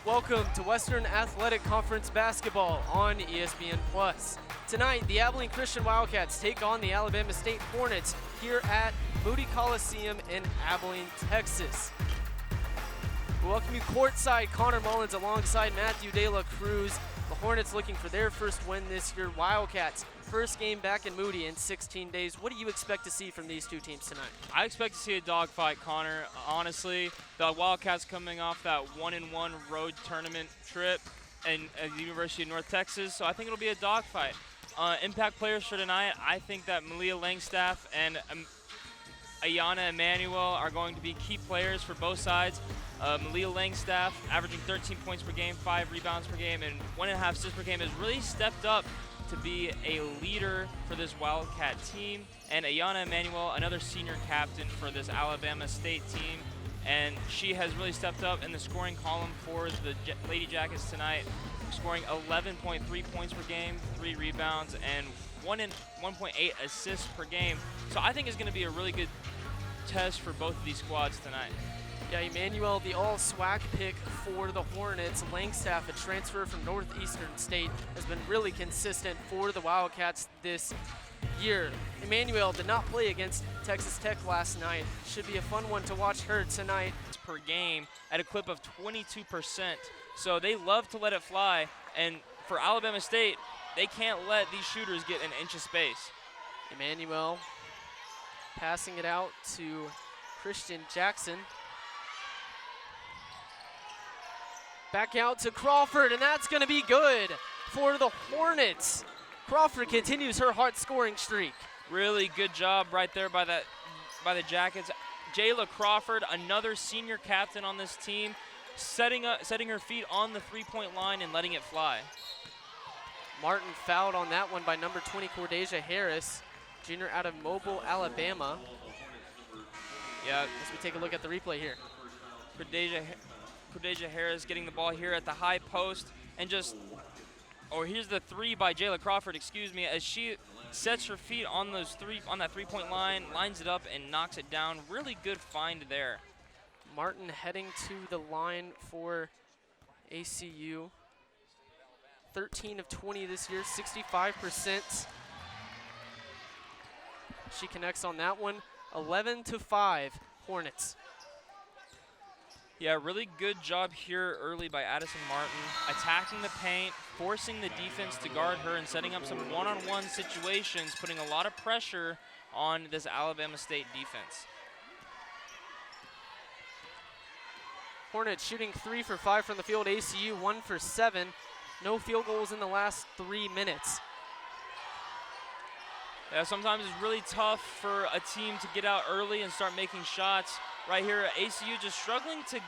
Welcome to Western Athletic Conference basketball on ESPN+. Tonight, the Abilene Christian Wildcats take on the Alabama State Hornets here at Moody Coliseum in Abilene, Texas. We welcome you courtside, Connor Mullins alongside Matthew De La Cruz. The Hornets looking for their first win this year. Wildcats, first game back in Moody in 16 days. What do you expect to see from these two teams tonight? I expect to see a dogfight, Connor. Honestly, the Wildcats coming off that 1-1 road tournament trip at the University of North Texas, so I think it'll be a dogfight. Impact players for tonight, I think that Malia Langstaff and Ayana Emmanuel are going to be key players for both sides. Malia Langstaff, averaging 13 points per game, 5 rebounds per game, and 1.5 assists per game, has really stepped up to be a leader for this Wildcat team. And Ayana Emmanuel, another senior captain for this Alabama State team, and she has really stepped up in the scoring column for the Lady Jackets tonight, scoring 11.3 points per game, 3 rebounds, and 1.8 assists per game. So I think it's going to be a really good test for both of these squads tonight. Yeah, Emmanuel, the all-SWAC pick for the Hornets. Langstaff, a transfer from Northeastern State, has been really consistent for the Wildcats this year. Emmanuel did not play against Texas Tech last night. Should be a fun one to watch her tonight. Per game at a clip of 22%. So they love to let it fly. And for Alabama State, they can't let these shooters get an inch of space. Emmanuel passing it out to Christian Jackson. Back out to Crawford, and that's going to be good for the Hornets. Crawford continues her hot scoring streak. Really good job right there by the Jackets. Jayla Crawford, another senior captain on this team, setting her feet on the three-point line and letting it fly. Martin fouled on that one by number 20, Cordesia Harris, junior out of Mobile, Alabama. Yeah, as we take a look at the replay here. Cordesia Harris getting the ball here at the high post, and here's the three by Jayla Crawford, excuse me, as she sets her feet on that three-point line, lines it up and knocks it down. Really good find there. Martin heading to the line for ACU. 13 of 20 this year, 65%. She connects on that one. 11-5 Hornets. Yeah, really good job here early by Addison Martin, attacking the paint, forcing the defense to guard her, and setting up some one-on-one situations, putting a lot of pressure on this Alabama State defense. Hornets shooting 3 for 5 from the field. ACU 1 for 7. No field goals in the last 3 minutes. Yeah, sometimes it's really tough for a team to get out early and start making shots. Right here, ACU just struggling to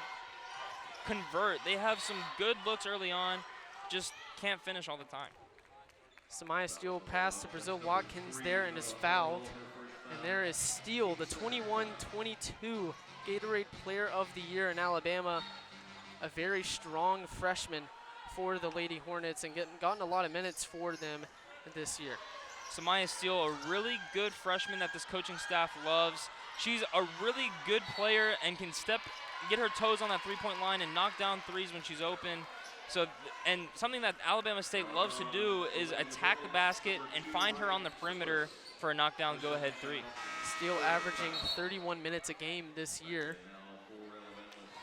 convert. They have some good looks early on, just can't finish all the time. Samaya Steele pass to Brazil Watkins there and is fouled. And there is Steele, the 21-22 Gatorade Player of the Year in Alabama. A very strong freshman for the Lady Hornets and gotten a lot of minutes for them this year. Samaya Steele, a really good freshman that this coaching staff loves. She's a really good player and can get her toes on that three-point line and knock down threes when she's open. So, and something that Alabama State loves to do is attack the basket and find her on the perimeter for a knockdown go-ahead three. Steele averaging 31 minutes a game this year.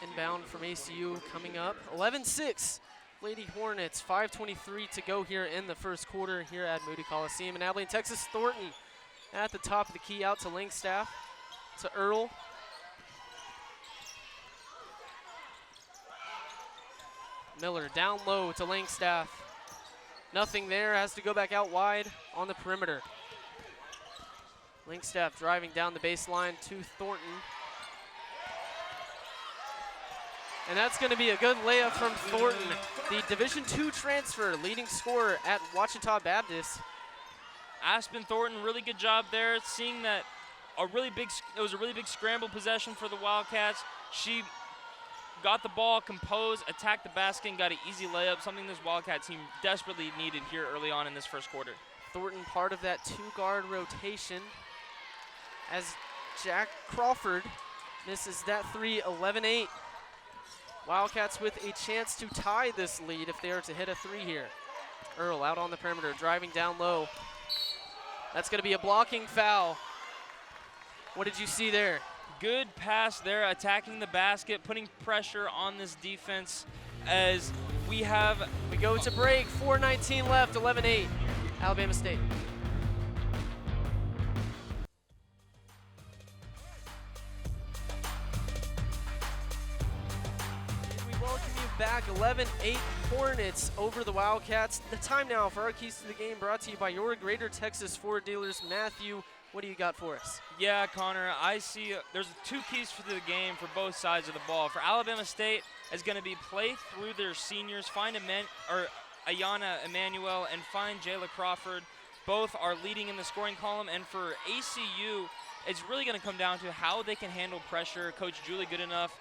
Inbound from ACU coming up. 11-6. Lady Hornets, 5:23 to go here in the first quarter here at Moody Coliseum in Abilene, Texas. Thornton at the top of the key, out to Langstaff, to Earl. Miller down low to Langstaff. Nothing there, has to go back out wide on the perimeter. Langstaff driving down the baseline to Thornton. And that's going to be a good layup from Thornton, the Division II transfer, leading scorer at Ouachita Baptist. Aspen Thornton, really good job there, seeing that it was a really big scramble possession for the Wildcats. She got the ball, composed, attacked the basket, and got an easy layup, something this Wildcat team desperately needed here early on in this first quarter. Thornton part of that two-guard rotation as Jack Crawford misses that three, 11-8. Wildcats with a chance to tie this lead if they are to hit a three here. Earl out on the perimeter, driving down low. That's going to be a blocking foul. What did you see there? Good pass there, attacking the basket, putting pressure on this defense as we go to break, 4:19 left, 11-8, Alabama State. We welcome you back, 11-8 Hornets over the Wildcats. The time now for our keys to the game, brought to you by your Greater Texas Ford dealers. Matthew, what do you got for us? Yeah, Connor, I see there's two keys for the game for both sides of the ball. For Alabama State, is going to be play through their seniors, find Ayana Emmanuel and find Jayla Crawford. Both are leading in the scoring column, and for ACU, it's really going to come down to how they can handle pressure. Coach Julie Goodenough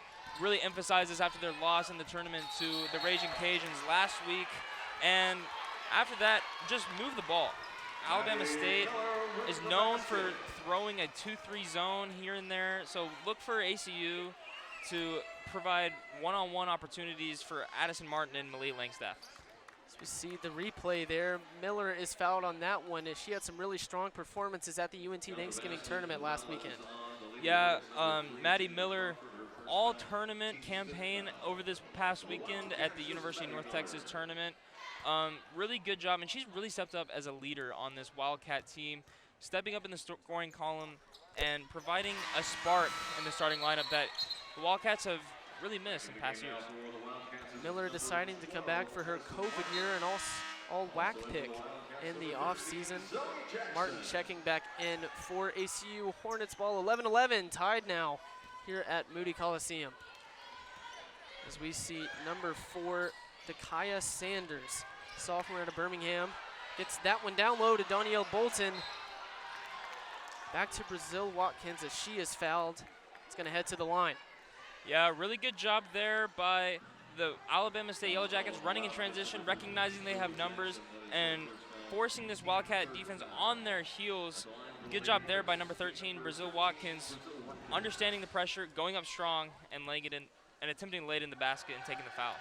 really emphasizes after their loss in the tournament to the Raging Cajuns last week, and after that, just move the ball. Alabama State is known for throwing a 2-3 zone here and there, so look for ACU to provide one-on-one opportunities for Addison Martin and Malie Langstaff. As we see the replay there, Miller is fouled on that one. She had some really strong performances at the UNT Thanksgiving tournament last weekend. Yeah, Maddie Miller, all-tournament campaign over this past weekend at the University of North Texas tournament. Really good job, and she's really stepped up as a leader on this Wildcat team, stepping up in the scoring column and providing a spark in the starting lineup that the Wildcats have really missed in past years. Miller deciding to come back for her COVID year and all WAC pick in the offseason. Martin checking back in for ACU. Hornets ball 11-11, tied now here at Moody Coliseum. As we see number 4, Dakaya Sanders, sophomore out of Birmingham, gets that one down low to Danielle Bolton. Back to Brazil Watkins as she is fouled. It's going to head to the line. Yeah, really good job there by the Alabama State Yellow Jackets, running in transition, recognizing they have numbers, and forcing this Wildcat defense on their heels. Good job there by number 13, Brazil Watkins, understanding the pressure, going up strong, and laying it in, and attempting to lay it in the basket and taking the foul.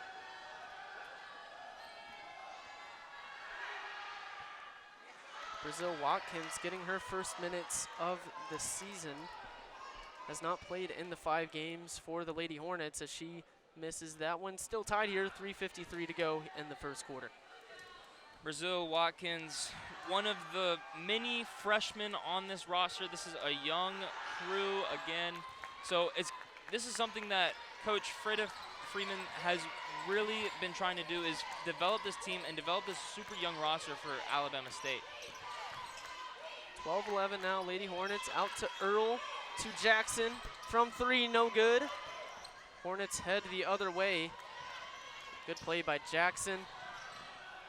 Brazil Watkins getting her first minutes of the season. Has not played in the 5 games for the Lady Hornets as she misses that one. Still tied here, 3:53 to go in the first quarter. Brazil Watkins, one of the many freshmen on this roster. This is a young crew again. So this is something that Coach Frida Freeman has really been trying to do, is develop this team and develop this super young roster for Alabama State. 12-11 now, Lady Hornets out to Earl, to Jackson, from 3, no good. Hornets head the other way. Good play by Jackson.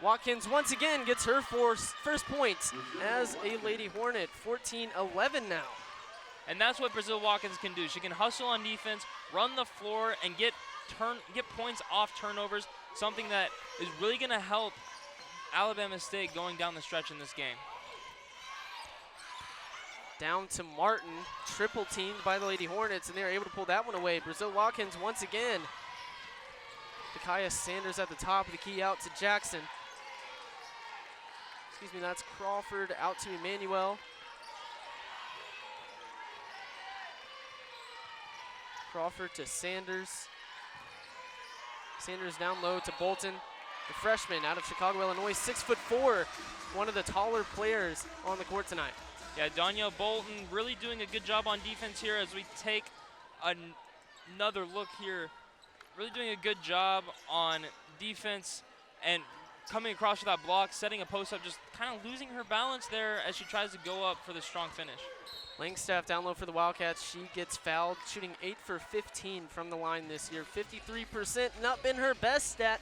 Watkins once again gets her first points as a Lady Hornet, 14-11 now. And that's what Brazil Watkins can do. She can hustle on defense, run the floor, and get points off turnovers, something that is really going to help Alabama State going down the stretch in this game. Down to Martin, triple teamed by the Lady Hornets, and they're able to pull that one away. Brazil Watkins once again. Dakaya Sanders at the top of the key, out to Jackson. Excuse me, that's Crawford out to Emmanuel. Crawford to Sanders. Sanders down low to Bolton, the freshman out of Chicago, Illinois, 6'4", one of the taller players on the court tonight. Yeah, Danielle Bolton really doing a good job on defense here as we take another look here. Really doing a good job on defense and coming across with that block, setting a post up, just kind of losing her balance there as she tries to go up for the strong finish. Langstaff down low for the Wildcats. She gets fouled, shooting 8 for 15 from the line this year. 53%, not been her best stat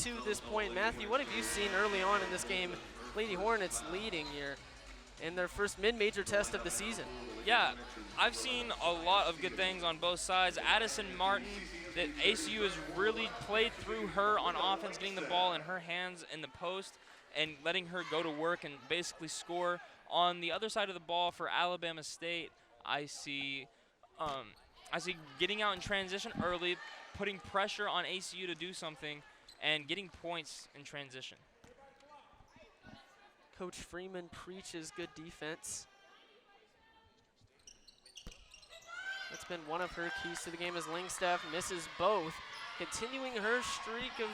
to this point. Matthew, what have you seen early on in this game? Lady Hornets leading here in their first mid-major test of the season. Yeah, I've seen a lot of good things on both sides. Addison Martin, that ACU has really played through her on offense, getting the ball in her hands in the post and letting her go to work and basically score. On the other side of the ball for Alabama State, I see getting out in transition early, putting pressure on ACU to do something and getting points in transition. Coach Freeman preaches good defense. That's been one of her keys to the game as Langstaff misses both, continuing her streak of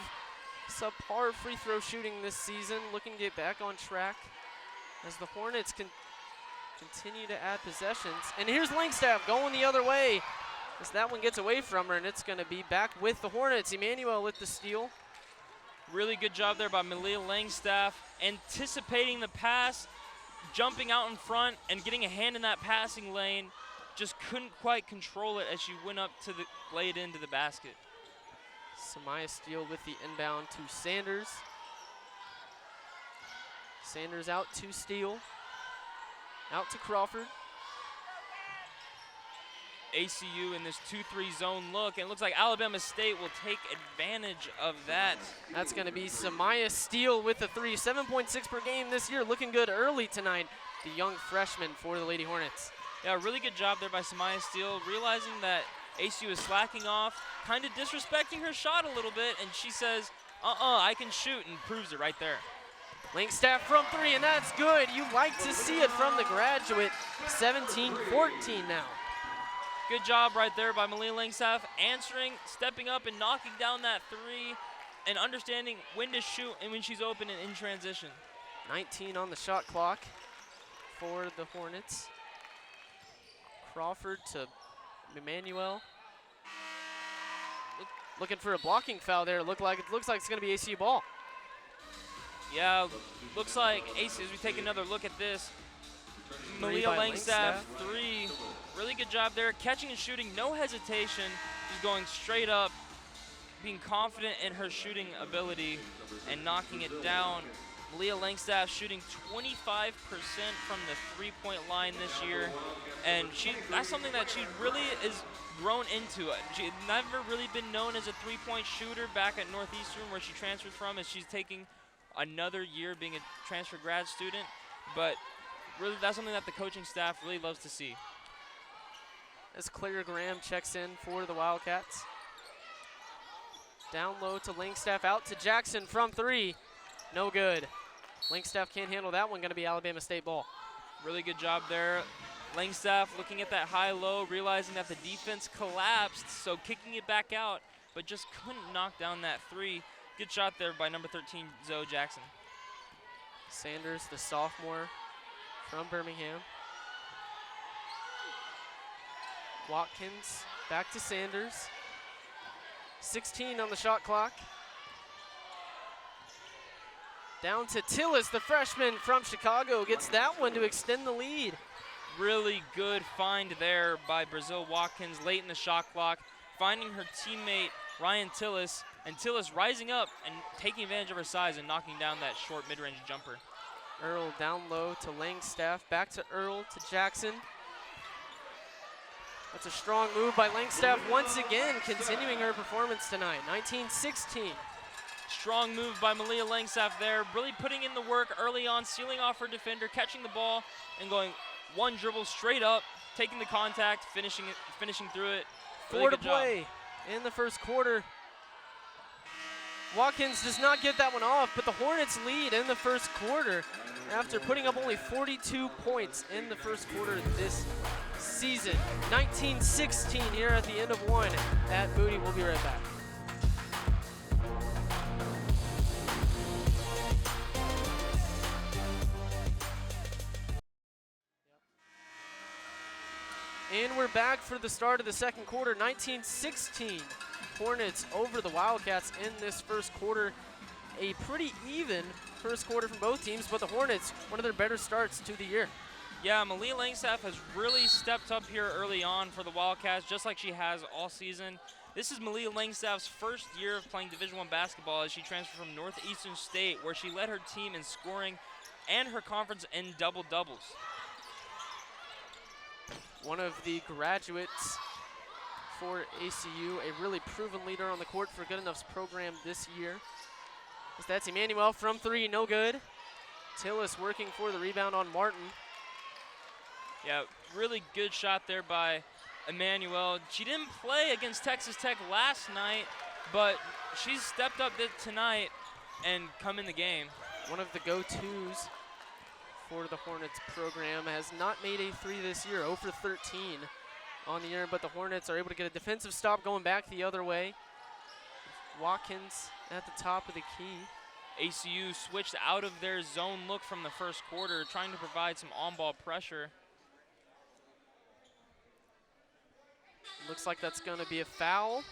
subpar free throw shooting this season, looking to get back on track as the Hornets continue to add possessions. And here's Langstaff going the other way as that one gets away from her, and it's going to be back with the Hornets. Emmanuel with the steal. Really good job there by Malia Langstaff, anticipating the pass, jumping out in front, and getting a hand in that passing lane. Just couldn't quite control it as she went up to lay it into the basket. Samaya Steele with the inbound to Sanders. Sanders out to Steele. Out to Crawford. ACU in this 2-3 zone look, and it looks like Alabama State will take advantage of that. That's going to be Samaya Steele with the 3. 7.6 per game this year, looking good early tonight. The young freshman for the Lady Hornets. Yeah, really good job there by Samaya Steele, realizing that ACU is slacking off, kind of disrespecting her shot a little bit, and she says, I can shoot, and proves it right there. Langstaff from 3, and that's good. You like to see it from the graduate. 17-14 now. Good job right there by Malia Langstaff, answering, stepping up, and knocking down that 3, and understanding when to shoot and when she's open and in transition. 19 on the shot clock for the Hornets. Crawford to Emmanuel. Looking for a blocking foul there. Looks like it's going to be ACU ball. Yeah, looks like ACU, as we take another look at this, Malia Langstaff, 3. Really good job there, catching and shooting, no hesitation. She's going straight up, being confident in her shooting ability and knocking it down. Malia Langstaff shooting 25% from the three-point line this year, and that's something that she really is grown into. She had never really been known as a three-point shooter back at Northeastern, where she transferred from, as she's taking another year being a transfer grad student, but really that's something that the coaching staff really loves to see. As Claire Graham checks in for the Wildcats. Down low to Langstaff, out to Jackson from 3. No good. Langstaff can't handle that one, going to be Alabama State ball. Really good job there. Langstaff looking at that high-low, realizing that the defense collapsed, so kicking it back out, but just couldn't knock down that 3. Good shot there by number 13, Zoe Jackson. Sanders, the sophomore from Birmingham. Watkins back to Sanders. 16 on the shot clock. Down to Tillis, the freshman from Chicago, gets that one to extend the lead. Really good find there by Brazil Watkins late in the shot clock, finding her teammate Ryan Tillis, and Tillis rising up and taking advantage of her size and knocking down that short mid-range jumper. Earl down low to Langstaff, back to Earl to Jackson. That's a strong move by Langstaff once again, continuing her performance tonight. 19-16. Strong move by Malia Langstaff there, really putting in the work early on, sealing off her defender, catching the ball, and going one dribble straight up, taking the contact, finishing through it. Really 4 to play in the first quarter. Watkins does not get that one off, but the Hornets lead in the first quarter after putting up only 42 points in the first quarter this season. 19-16 here at the end of 1 at Moody. We'll be right back. And we're back for the start of the second quarter. 19-16. Hornets over the Wildcats in this first quarter. A pretty even first quarter from both teams, but the Hornets, one of their better starts to the year. Yeah, Malia Langstaff has really stepped up here early on for the Wildcats, just like she has all season. This is Malia Langstaff's first year of playing Division I basketball as she transferred from Northeastern State, where she led her team in scoring and her conference in double-doubles. One of the graduates for ACU, a really proven leader on the court for Good Enough's program this year. That's Emmanuel from 3, no good. Tillis working for the rebound on Martin. Yeah, really good shot there by Emmanuel. She didn't play against Texas Tech last night, but she's stepped up tonight and come in the game. One of the go-tos for the Hornets program, has not made a three this year, 0 for 13 on the year, but the Hornets are able to get a defensive stop going back the other way. Watkins at the top of the key. ACU switched out of their zone look from the first quarter, trying to provide some on-ball pressure. Looks like that's going to be a foul.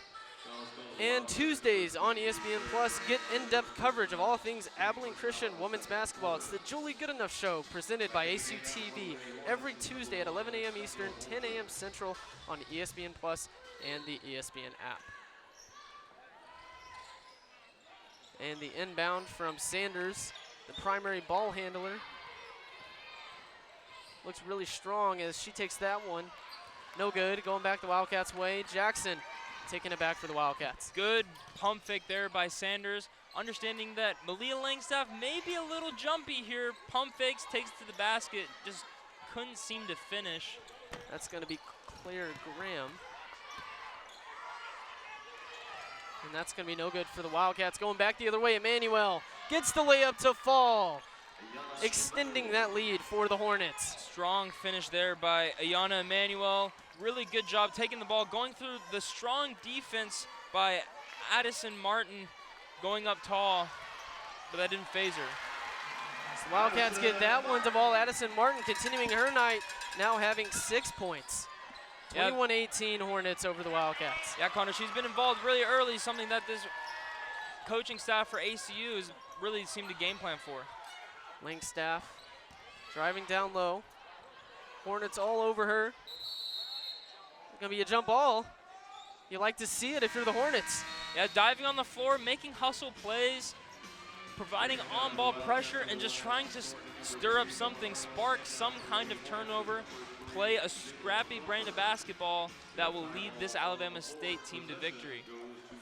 And Tuesdays on ESPN Plus, get in-depth coverage of all things Abilene Christian women's basketball. It's the Julie Goodenough Show, presented by ACU TV, every Tuesday at 11 a.m. Eastern, 10 a.m. Central on ESPN Plus and the ESPN app. And the inbound from Sanders, the primary ball handler. Looks really strong as she takes that one. No good, going back the Wildcats' way. Jackson taking it back for the Wildcats. Good pump fake there by Sanders. Understanding that Malia Langstaff may be a little jumpy here. Pump fakes, takes it to the basket, just couldn't seem to finish. That's going to be Claire Graham. And that's going to be no good for the Wildcats. Going back the other way, Emmanuel gets the layup to fall, extending that lead for the Hornets. Strong finish there by Ayana Emmanuel. Really good job taking the ball, going through the strong defense by Addison Martin, going up tall, but that didn't phase her. So the Wildcats get that one to ball. Addison Martin continuing her night, now having 6 points. 21-18 Hornets over the Wildcats. Yeah, Connor, she's been involved really early, something that this coaching staff for ACU has really seemed to game plan for. Langstaff driving down low. Hornets all over her. Gonna be a jump ball. You like to see it if you're the Hornets. Yeah, diving on the floor, making hustle plays, providing on-ball pressure, and just trying to stir up something, spark some kind of turnover, play a scrappy brand of basketball that will lead this Alabama State team to victory.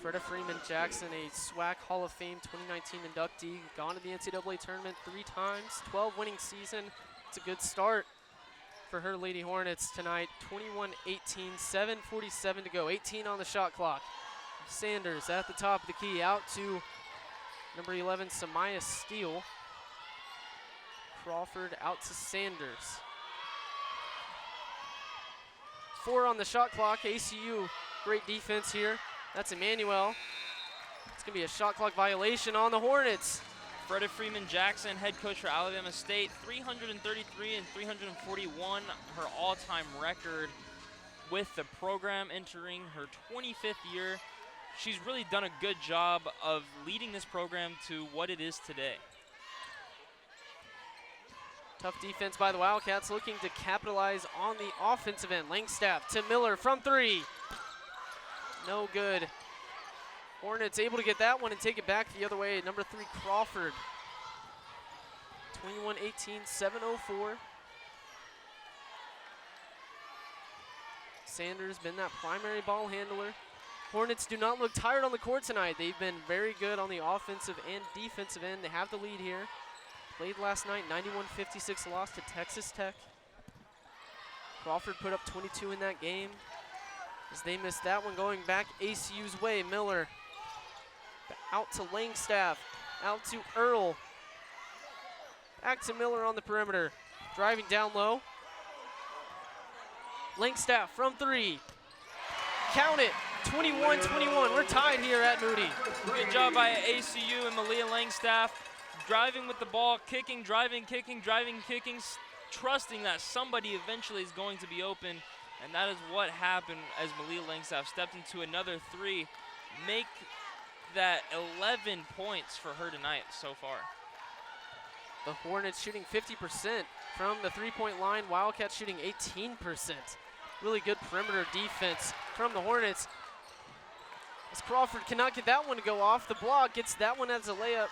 Freda Freeman Jackson, a SWAC Hall of Fame 2019 inductee, gone to the NCAA tournament 3 times, 12 winning season. It's a good start for her Lady Hornets tonight. 21-18, 7:47 to go, 18 on the shot clock. Sanders at the top of the key, out to number 11, Samaya Steele. Crawford out to Sanders. 4 on the shot clock. ACU, great defense here. That's Emmanuel. It's gonna be a shot clock violation on the Hornets. Freda Freeman Jackson, head coach for Alabama State, 333 and 341, her all-time record with the program entering her 25th year. She's really done a good job of leading this program to what it is today. Tough defense by the Wildcats, looking to capitalize on the offensive end. Langstaff to Miller from 3. No good. Hornets able to get that one and take it back the other way. Number 3, Crawford. 21-18, 7:04. Sanders been that primary ball handler. Hornets do not look tired on the court tonight. They've been very good on the offensive and defensive end. They have the lead here. Played last night, 91-56 loss to Texas Tech. Crawford put up 22 in that game. As they missed that one, going back ACU's way. Miller out to Langstaff, out to Earl. Back to Miller on the perimeter, driving down low. Langstaff from 3. Count it, 21-21. We're tied here at Moody. Good job by ACU and Malia Langstaff. Driving with the ball, kicking, driving, kicking, trusting that somebody eventually is going to be open. And that is what happened as Malia Langstaff stepped into another 3. Make that 11 points for her tonight so far. The Hornets shooting 50% from the 3-point line. Wildcats shooting 18%. Really good perimeter defense from the Hornets. As Crawford cannot get that one to go off the block, gets that one as a layup.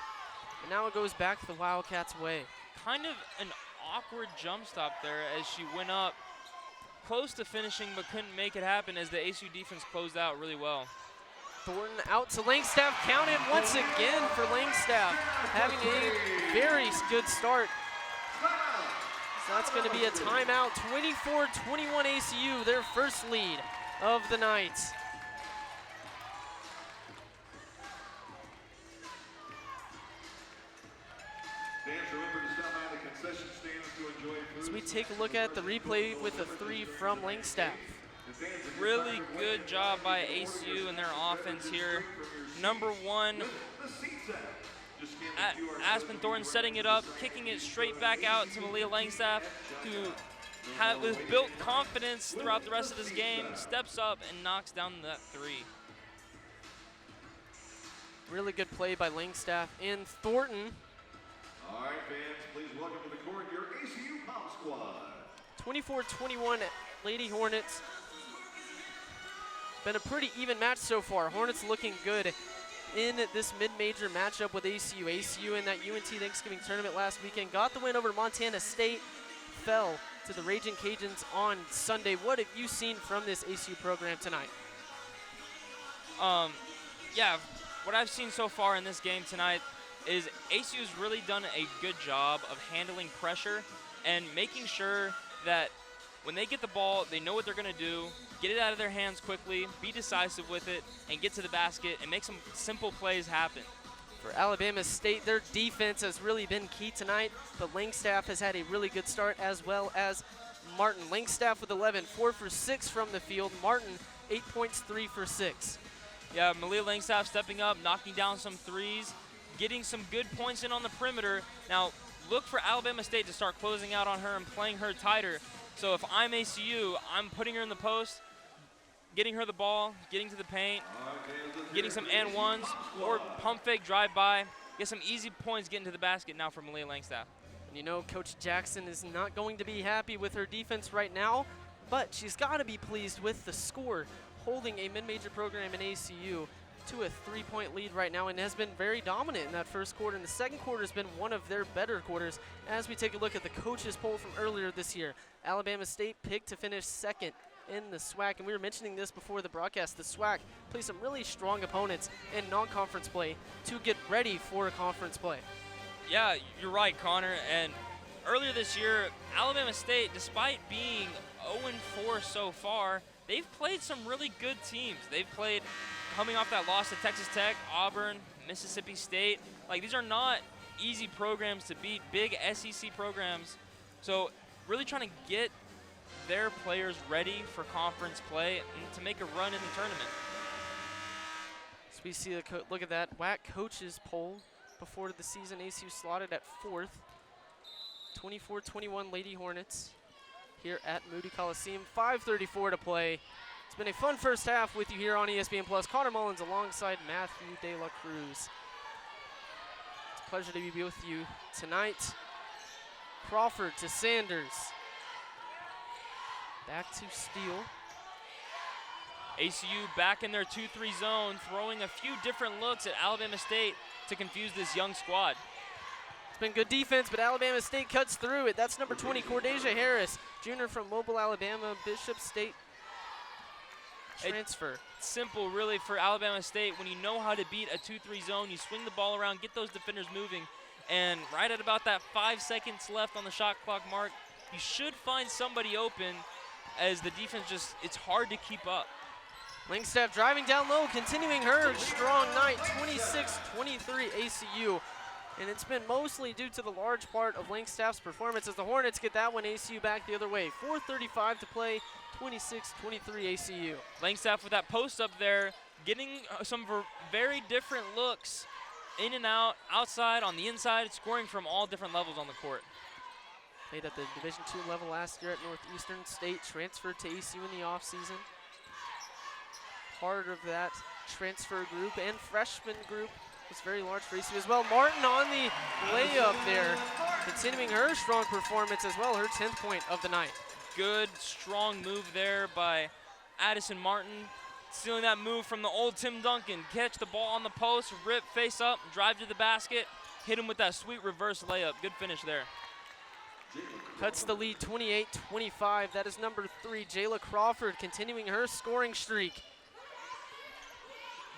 And now it goes back the Wildcats' way. Kind of an awkward jump stop there as she went up close to finishing but couldn't make it happen as the ACU defense closed out really well. Thornton out to Langstaff, counted once again for Langstaff, having a very good start. So that's going to be a timeout. 24-21 ACU, their first lead of the night. As we take a look at the replay with a 3 from Langstaff. Really good job by ACU and their offense here. Number 1, Aspen Thornton setting it up, kicking it straight back out to Malia Langstaff, who with built confidence throughout the rest of this game, steps up and knocks down that 3. Really good play by Langstaff and Thornton. All right, fans, please welcome to the court your ACU Pop Squad. 24-21 Lady Hornets. Been a pretty even match so far. Hornets looking good in this mid-major matchup with ACU. ACU in that UNT Thanksgiving tournament last weekend got the win over Montana State, fell to the Raging Cajuns on Sunday. What have you seen from this ACU program tonight? Yeah, what I've seen so far in this game tonight is ACU's really done a good job of handling pressure and making sure that when they get the ball, they know what they're going to do, get it out of their hands quickly, be decisive with it, and get to the basket and make some simple plays happen. For Alabama State, their defense has really been key tonight, but Langstaff has had a really good start, as well as Martin. Langstaff with 11, 4 for 6 from the field. Martin, 8 points, 3 for 6. Yeah, Malia Langstaff stepping up, knocking down some threes, getting some good points in on the perimeter. Now, look for Alabama State to start closing out on her and playing her tighter. So if I'm ACU, I'm putting her in the post, getting her the ball, getting to the paint, getting some and ones, or pump fake, drive by, get some easy points getting to the basket now for Malia Langstaff. And you know Coach Jackson is not going to be happy with her defense right now, but she's got to be pleased with the score, holding a mid-major program in ACU to a 3-point lead right now, and has been very dominant in that first quarter. And the second quarter has been one of their better quarters. As we take a look at the coaches poll from earlier this year, Alabama State picked to finish second in the SWAC, and we were mentioning this before the broadcast. The SWAC plays some really strong opponents in non-conference play to get ready for a conference play. Yeah, you're right, Connor. And earlier this year, Alabama State, despite being 0-4 so far, they've played some really good teams. They've played, coming off that loss to Texas Tech, Auburn, Mississippi State. Like, these are not easy programs to beat, big SEC programs. So really trying to get their players ready for conference play and to make a run in the tournament. So we see look at that WAC coaches poll before the season. ACU slotted at 4th. 24-21 Lady Hornets here at Moody Coliseum. 5:34 to play. It's been a fun first half with you here on ESPN Plus. Connor Mullins alongside Matthew De La Cruz. It's a pleasure to be with you tonight. Crawford to Sanders. Back to Steele. ACU back in their 2-3 zone, throwing a few different looks at Alabama State to confuse this young squad. It's been good defense, but Alabama State cuts through it. That's number 20, Cordesia Harris, junior from Mobile, Alabama, Bishop State transfer. It's simple, really, for Alabama State. When you know how to beat a 2-3 zone, you swing the ball around, get those defenders moving, and right at about that 5 seconds left on the shot clock mark, you should find somebody open, as the defense just, it's hard to keep up. Langstaff driving down low, continuing her strong night, 26-23 ACU. And it's been mostly due to the large part of Langstaff's performance as the Hornets get that one ACU back the other way. 4:35 to play, 26-23 ACU. Langstaff with that post up there, getting some very different looks in and out, outside, on the inside, scoring from all different levels on the court. Played at the Division II level last year at Northeastern State, transferred to ACU in the offseason. Part of that transfer group and freshman group was very large for ACU as well. Martin on the layup there, continuing her strong performance as well, her 10th point of the night. Good, strong move there by Addison Martin, stealing that move from the old Tim Duncan. Catch the ball on the post, rip, face up, drive to the basket, hit him with that sweet reverse layup. Good finish there. Cuts the lead 28-25. That is number 3, Jayla Crawford, continuing her scoring streak.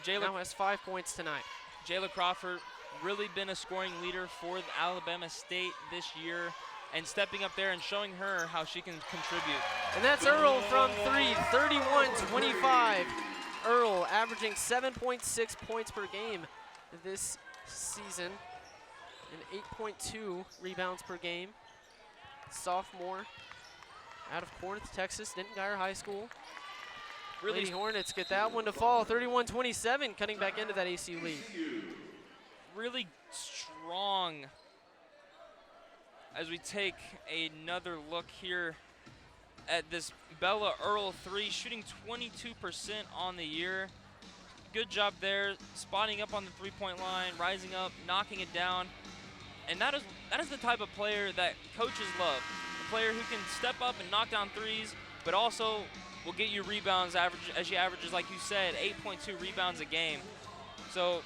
Now has 5 points tonight. Jayla Crawford really been a scoring leader for Alabama State this year. and stepping up there and showing her how she can contribute. And that's Earl from three, 31-25. Earl averaging 7.6 points per game this season and 8.2 rebounds per game. Sophomore out of Corinth, Texas, Denton-Guyer High School. Lady Hornets get that one to fall, 31-27, cutting back into that ACU lead. Really strong as we take another look here at this Bella Earl 3, shooting 22% on the year. Good job there, spotting up on the three-point line, rising up, knocking it down. And that is the type of player that coaches love. A player who can step up and knock down threes, but also will get you rebounds as she averages, like you said, 8.2 rebounds a game. So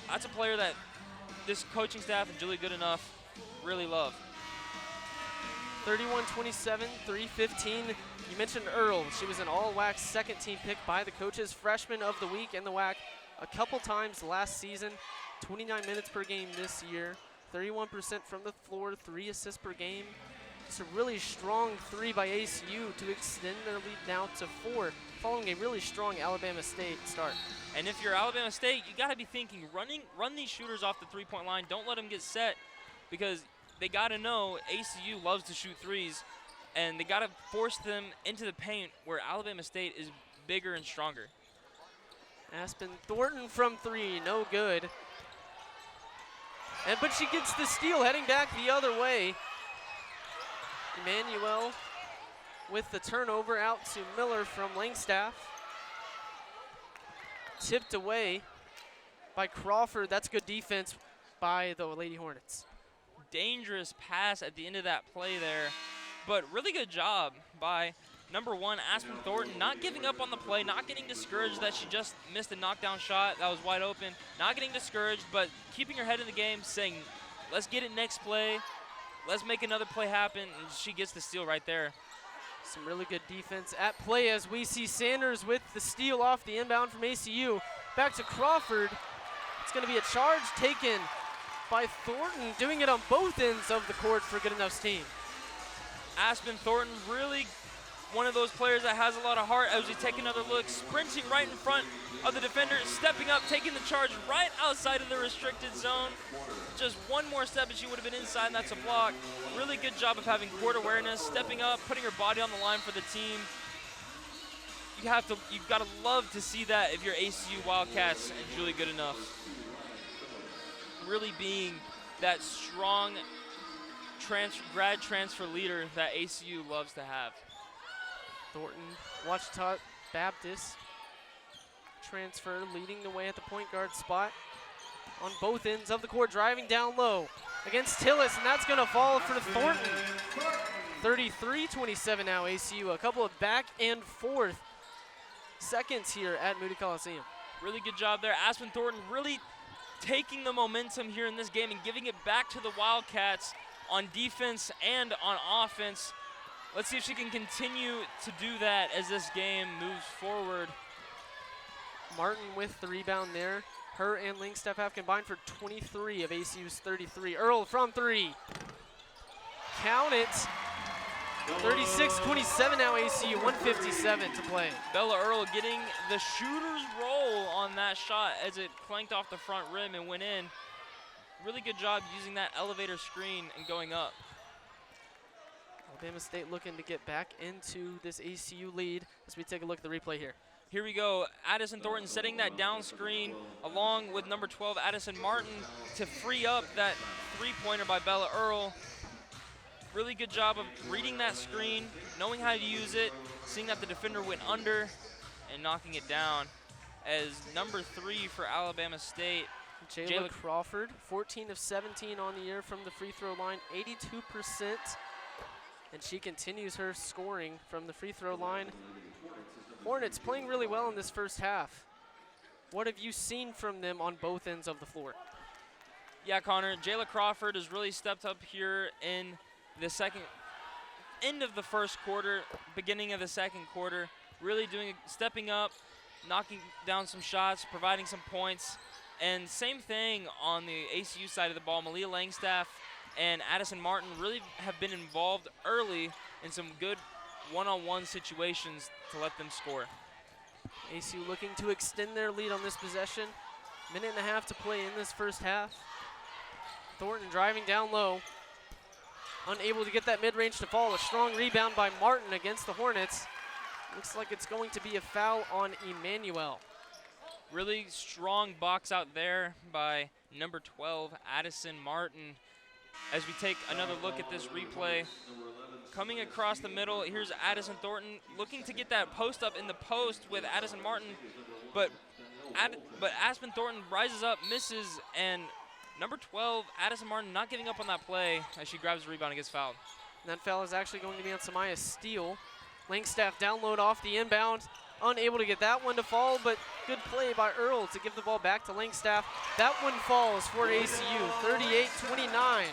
that's a player that this coaching staff and Julie Goodenough really love. 31-27, 3:15. You mentioned Earl. She was an all-WAC second-team pick by the coaches, freshman of the week in the WAC a couple times last season. 29 minutes per game this year, 31% from the floor, 3 assists per game. It's a really strong three by ACU to extend their lead now to 4, following a really strong Alabama State start. And if you're Alabama State, you got to be thinking, run these shooters off the three-point line. Don't let them get set, because they got to know ACU loves to shoot threes, and they got to force them into the paint where Alabama State is bigger and stronger. Aspen Thornton from 3, no good. But she gets the steal, heading back the other way. Emmanuel with the turnover out to Miller from Langstaff. Tipped away by Crawford. That's good defense by the Lady Hornets. Dangerous pass at the end of that play there, but really good job by number 1, Aspen Thornton, not giving up on the play, not getting discouraged that she just missed a knockdown shot that was wide open, not getting discouraged, but keeping her head in the game, saying, let's get it next play, let's make another play happen, and she gets the steal right there. Some really good defense at play as we see Sanders with the steal off the inbound from ACU. Back to Crawford. It's going to be a charge taken by Thornton, doing it on both ends of the court for Goodenough's team. Aspen Thornton, really one of those players that has a lot of heart as we take another look, sprinting right in front of the defender, stepping up, taking the charge right outside of the restricted zone. Just one more step and she would have been inside, and that's a block. Really good job of having court awareness, stepping up, putting her body on the line for the team. You've got to love to see that if you're ACU Wildcats and Julie Goodenough. Really being that strong grad transfer leader that ACU loves to have. Thornton, Ouachita Baptist transfer, leading the way at the point guard spot on both ends of the court, driving down low against Tillis, and that's going to fall for Thornton. 33-27 now ACU. A couple of back and forth seconds here at Moody Coliseum. Really good job there. Aspen Thornton really taking the momentum here in this game and giving it back to the Wildcats on defense and on offense. Let's see if she can continue to do that as this game moves forward. Martin with the rebound there. Her and Langstaff have combined for 23 of ACU's 33. Earl from 3. Count it. 36-27 now ACU, 1:57 to play. Bella Earl getting the shooter's roll on that shot as it clanked off the front rim and went in. Really good job using that elevator screen and going up. Alabama State looking to get back into this ACU lead as we take a look at the replay here. Here we go. Addison Thornton setting that down screen along with number 12, Addison Martin, to free up that three-pointer by Bella Earl. Really good job of reading that screen, knowing how to use it, seeing that the defender went under, and knocking it down. As number 3 for Alabama State, Jayla Crawford, 14 of 17 on the year from the free throw line, 82%. And she continues her scoring from the free throw line. Hornets playing really well in this first half. What have you seen from them on both ends of the floor? Yeah, Connor, Jayla Crawford has really stepped up here in the end of the first quarter, beginning of the second quarter. Really stepping up, knocking down some shots, providing some points. And same thing on the ACU side of the ball. Malia Langstaff and Addison Martin really have been involved early in some good one-on-one situations to let them score. ACU looking to extend their lead on this possession. Minute and a half to play in this first half. Thornton driving down low. Unable to get that mid-range to fall. A strong rebound by Martin against the Hornets. Looks like it's going to be a foul on Emmanuel. Really strong box out there by number 12, Addison Martin. As we take another look at this replay, coming across the middle, here's Addison Thornton looking to get that post up in the post with Addison Martin, but Aspen Thornton rises up, misses, and number 12, Addison Martin, not giving up on that play as she grabs the rebound and gets fouled. And that foul is actually going to be on Samaya Steele. Langstaff download off the inbound, unable to get that one to fall, but good play by Earl to give the ball back to Langstaff. That one falls for ACU, 38-29.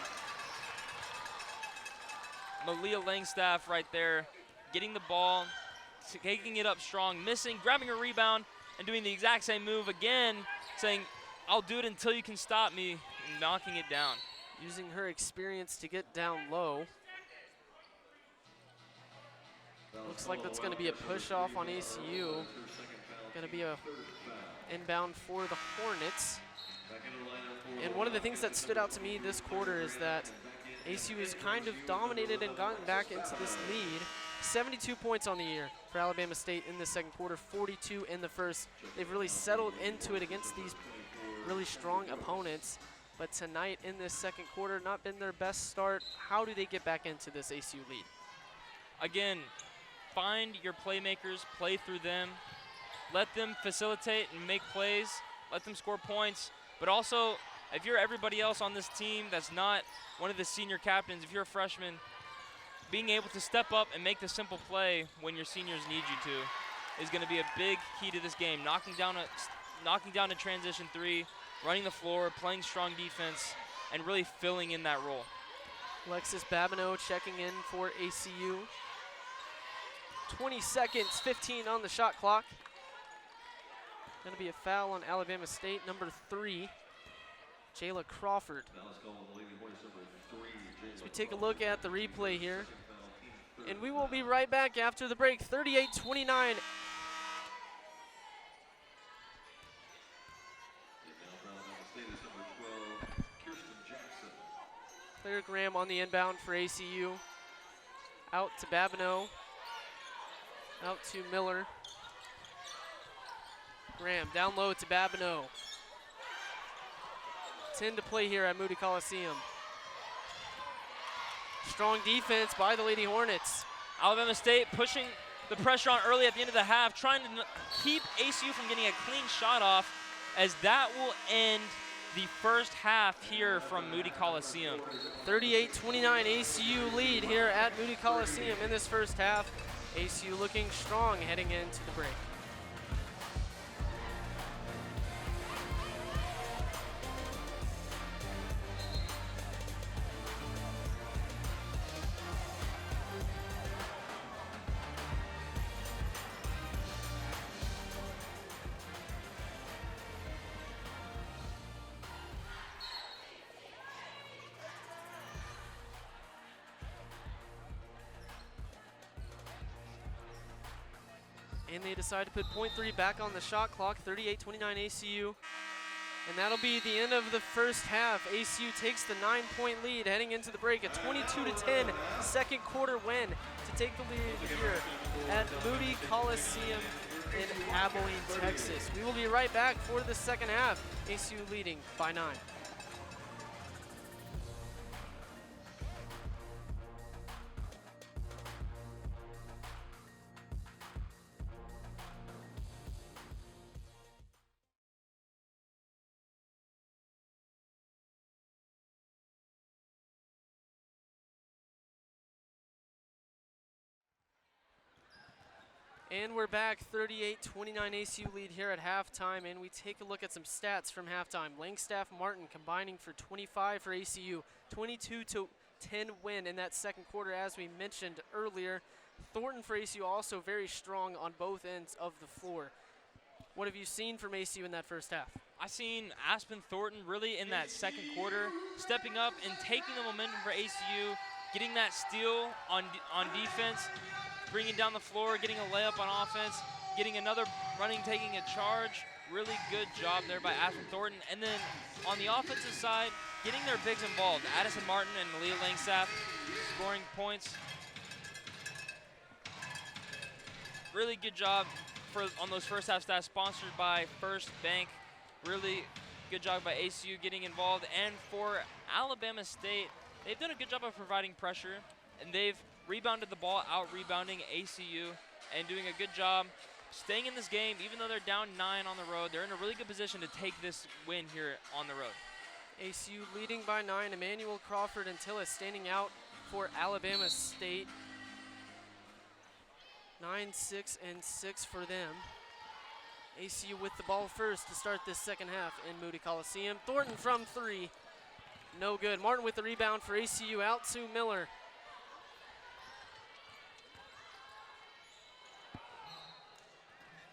Malia Langstaff right there, getting the ball, taking it up strong, missing, grabbing a rebound, and doing the exact same move again, saying, I'll do it until you can stop me, and knocking it down. Using her experience to get down low. Looks like that's going to be a push off on ACU. Going to be a inbound for the Hornets. And one of the things that stood out to me this quarter is that ACU has kind of dominated and gotten back into this lead. 72 points on the year for Alabama State in the second quarter, 42 in the first. They've really settled into it against these really strong opponents. But tonight in this second quarter, not been their best start. How do they get back into this ACU lead? Again, find your playmakers, play through them, let them facilitate and make plays, let them score points, but also if you're everybody else on this team that's not one of the senior captains, if you're a freshman, being able to step up and make the simple play when your seniors need you to is going to be a big key to this game. Knocking down a transition three, running the floor, playing strong defense, and really filling in that role. Alexis Babineau checking in for ACU. 20 seconds, 15 on the shot clock. Going to be a foul on Alabama State, number 3, Jayla Crawford. As we take a look at the replay here, and we will be right back after the break. 38-29. Claire Graham on the inbound for ACU. Out to Babineau. Out to Miller. Graham down low to Babineau. 10 to play here at Moody Coliseum. Strong defense by the Lady Hornets. Alabama State pushing the pressure on early at the end of the half, trying to keep ACU from getting a clean shot off, as that will end the first half here from Moody Coliseum. 38-29 ACU lead here at Moody Coliseum in this first half. ACU looking strong heading into the break. And they decide to put .3 back on the shot clock, 38-29 ACU. And that'll be the end of the first half. ACU takes the 9-point lead heading into the break. A 22-10 second quarter win to take the lead here at Moody Coliseum in Abilene, Texas. We will be right back for the second half. ACU leading by 9. And we're back, 38-29 ACU lead here at halftime, and we take a look at some stats from halftime. Langstaff Martin combining for 25 for ACU, 22-10 win in that second quarter, as we mentioned earlier. Thornton for ACU also very strong on both ends of the floor. What have you seen from ACU in that first half? I seen Aspen Thornton really in that second quarter stepping up and taking the momentum for ACU, getting that steal on defense, bringing down the floor, getting a layup on offense, getting another running, taking a charge. Really good job there by Aspen Thornton. And then on the offensive side, getting their bigs involved. Addison Martin and Leah Langstaff scoring points. Really good job on those first half stats, sponsored by First Bank. Really good job by ACU getting involved. And for Alabama State, they've done a good job of providing pressure, and they've rebounded the ball, out-rebounding ACU, and doing a good job staying in this game. Even though they're down 9 on the road, they're in a really good position to take this win here on the road. ACU leading by 9. Emmanuel, Crawford, and Tillis standing out for Alabama State. 9, 6, and 6 for them. ACU with the ball first to start this second half in Moody Coliseum. Thornton from 3. No good. Martin with the rebound for ACU, out to Miller.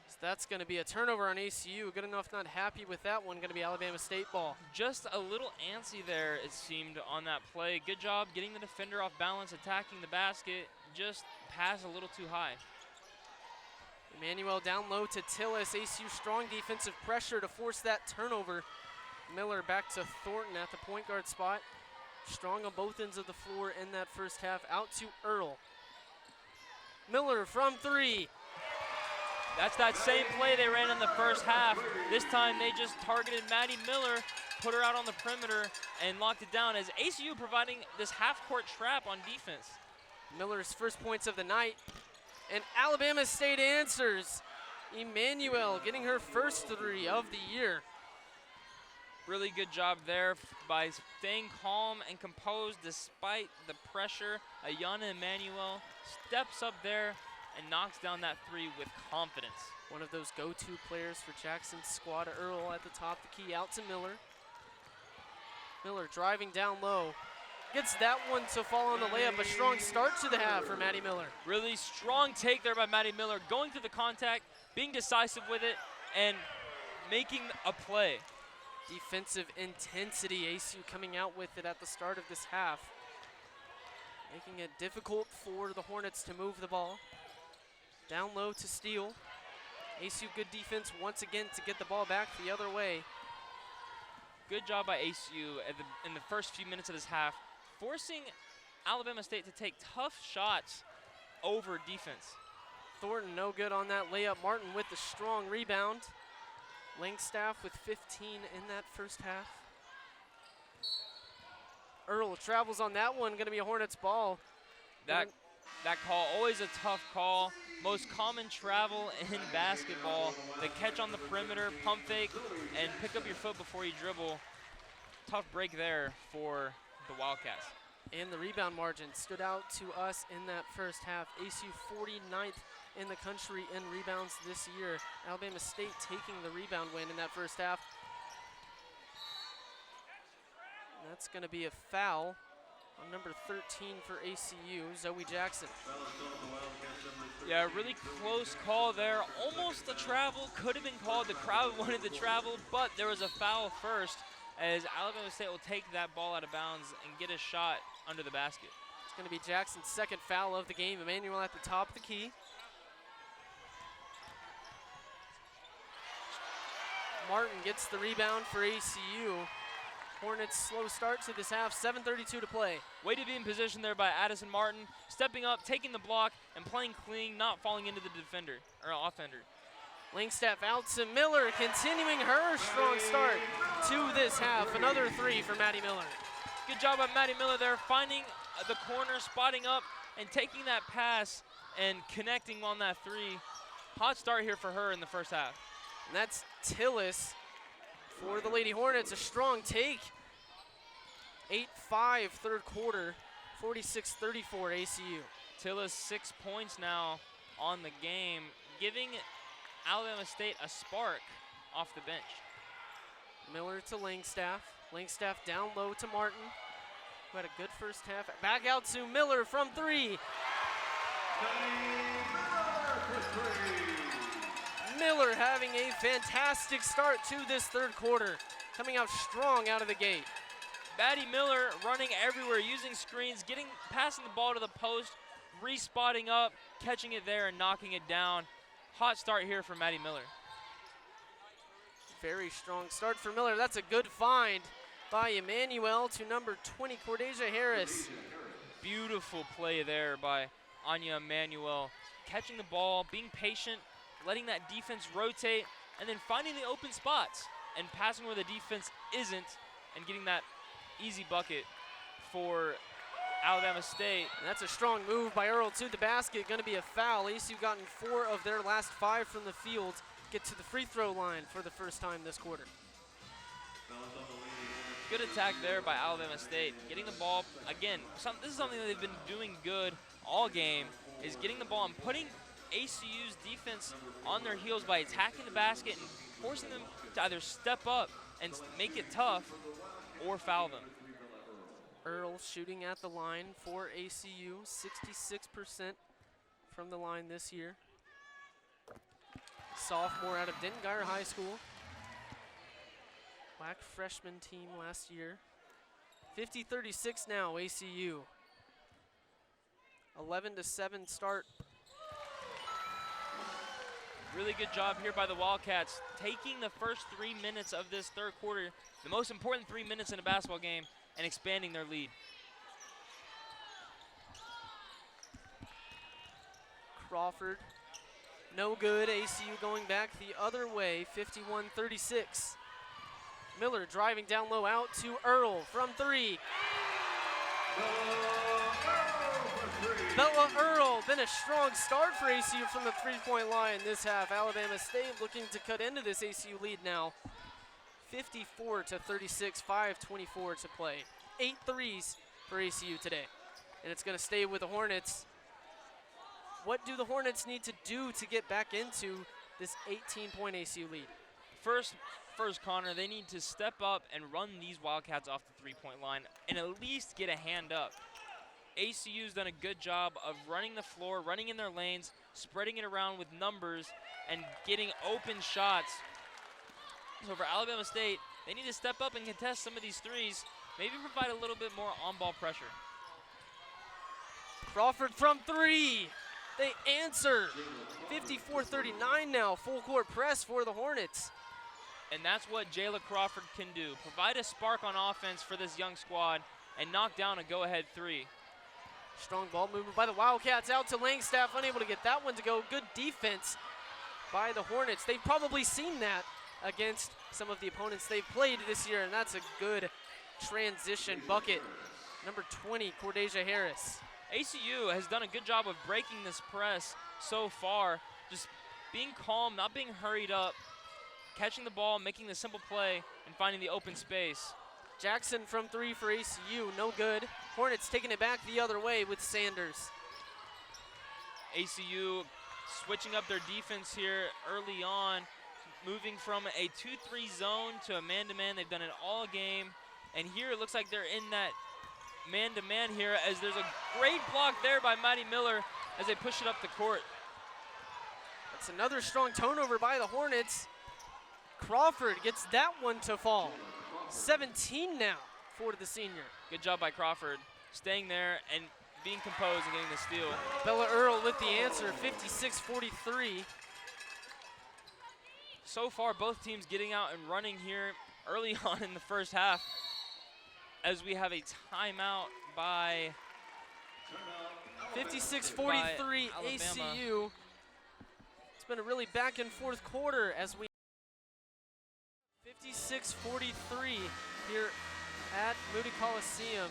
So that's going to be a turnover on ACU. Good enough, not happy with that one. Going to be Alabama State ball. Just a little antsy there, it seemed, on that play. Good job getting the defender off balance, attacking the basket. Just pass a little too high. Emmanuel down low to Tillis. ACU strong defensive pressure to force that turnover. Miller back to Thornton at the point guard spot. Strong on both ends of the floor in that first half. Out to Earl. Miller from 3. That's that same play they ran in the first half. This time they just targeted Maddie Miller, put her out on the perimeter, and locked it down as ACU providing this half-court trap on defense. Miller's first points of the night. And Alabama State answers. Emmanuel getting her first 3 of the year. Really good job there by staying calm and composed despite the pressure. Ayana Emmanuel steps up there and knocks down that 3 with confidence. One of those go-to players for Jackson's squad. Earl at the top, the key out to Miller. Miller driving down low. Gets that one to fall on the layup. A strong start to the half for Maddie Miller. Really strong take there by Maddie Miller, going through the contact, being decisive with it, and making a play. Defensive intensity, ACU coming out with it at the start of this half. Making it difficult for the Hornets to move the ball. Down low to Steele. ACU good defense once again to get the ball back the other way. Good job by ACU in the first few minutes of this half, forcing Alabama State to take tough shots over defense. Thornton no good on that layup. Martin with the strong rebound. Langstaff with 15 in that first half. Earl travels on that one, gonna be a Hornets ball. That call, always a tough call. Most common travel in basketball. The catch on the perimeter, pump fake, and pick up your foot before you dribble. Tough break there for the Wildcats. And the rebound margin stood out to us in that first half. ACU 49th in the country in rebounds this year. Alabama State taking the rebound win in that first half. And that's going to be a foul on number 13 for ACU, Zoe Jackson. Yeah, really close call there. Almost a travel, could have been called. The crowd wanted the travel, but there was a foul first as Alabama State will take that ball out of bounds and get a shot under the basket. It's going to be Jackson's second foul of the game. Emmanuel at the top of the key. Martin gets the rebound for ACU. Hornets slow start to this half, 7:32 to play. Way to be in position there by Addison Martin, stepping up, taking the block, and playing clean, not falling into the defender, or offender. Langstaff out to Miller, continuing her strong start to this half. Another 3 for Maddie Miller. Good job by Maddie Miller there, finding the corner, spotting up, and taking that pass and connecting on that 3. Hot start here for her in the first half. And that's Tillis for the Lady Hornets, a strong take. 8-5 third quarter, 46-34 ACU. Tillis 6 points now on the game, giving Alabama State a spark off the bench. Miller to Langstaff. Langstaff down low to Martin, who had a good first half. Back out to Miller from 3. Miller having a fantastic start to this third quarter, coming out strong out of the gate. Maddie Miller running everywhere, using screens, passing the ball to the post, respotting up, catching it there and knocking it down. Hot start here for Maddie Miller. Very strong start for Miller. That's a good find by Emmanuel to number 20, Cordesia Harris. Beautiful play there by Anya Emmanuel. Catching the ball, being patient, letting that defense rotate, and then finding the open spots and passing where the defense isn't and getting that easy bucket for Alabama State. And that's a strong move by Earl to the basket. Going to be a foul. ACU gotten 4 of their last 5 from the field. Get to the free throw line for the first time this quarter. Good attack there by Alabama State. Getting the ball, again, this is something that they've been doing good all game, is getting the ball and putting ACU's defense on their heels by attacking the basket and forcing them to either step up and make it tough or foul them. Earl shooting at the line for ACU, 66% from the line this year. Sophomore out of Dengar High School. WAC freshman team last year. 50-36 now, ACU. 11-7 start. Really good job here by the Wildcats, taking the first 3 minutes of this third quarter, the most important 3 minutes in a basketball game, and expanding their lead. Crawford, no good. ACU going back the other way, 51-36. Miller driving down low out to Earl from 3. Bella Earl, been a strong start for ACU from the 3-point line this half. Alabama State looking to cut into this ACU lead now. 54-36, 5:24 to play. 8 threes for ACU today. And it's going to stay with the Hornets. What do the Hornets need to do to get back into this 18-point ACU lead? First, Connor, they need to step up and run these Wildcats off the 3-point line and at least get a hand up. ACU's done a good job of running the floor, running in their lanes, spreading it around with numbers, and getting open shots. So for Alabama State, they need to step up and contest some of these threes, maybe provide a little bit more on-ball pressure. Crawford from 3. They answer. 54-39 now, full court press for the Hornets. And that's what Jayla Crawford can do. Provide a spark on offense for this young squad and knock down a go-ahead 3. Strong ball movement by the Wildcats out to Langstaff, unable to get that one to go. Good defense by the Hornets. They've probably seen that against some of the opponents they've played this year, and that's a good transition bucket. Number 20, Cordesia Harris. ACU has done a good job of breaking this press so far, just being calm, not being hurried up, catching the ball, making the simple play, and finding the open space. Jackson from 3 for ACU, no good. Hornets taking it back the other way with Sanders. ACU switching up their defense here early on, moving from a 2-3 zone to a man-to-man. They've done it all game. And here it looks like they're in that man-to-man here, as there's a great block there by Maddie Miller as they push it up the court. That's another strong turnover by the Hornets. Crawford gets that one to fall. 17 now for the senior. Good job by Crawford, staying there and being composed and getting the steal. Bella Earl with the answer, 56-43. So far, both teams getting out and running here early on in the first half, as we have a timeout by 56-43 ACU. It's been a really back and forth quarter as we 56-43 here at Moody Coliseum.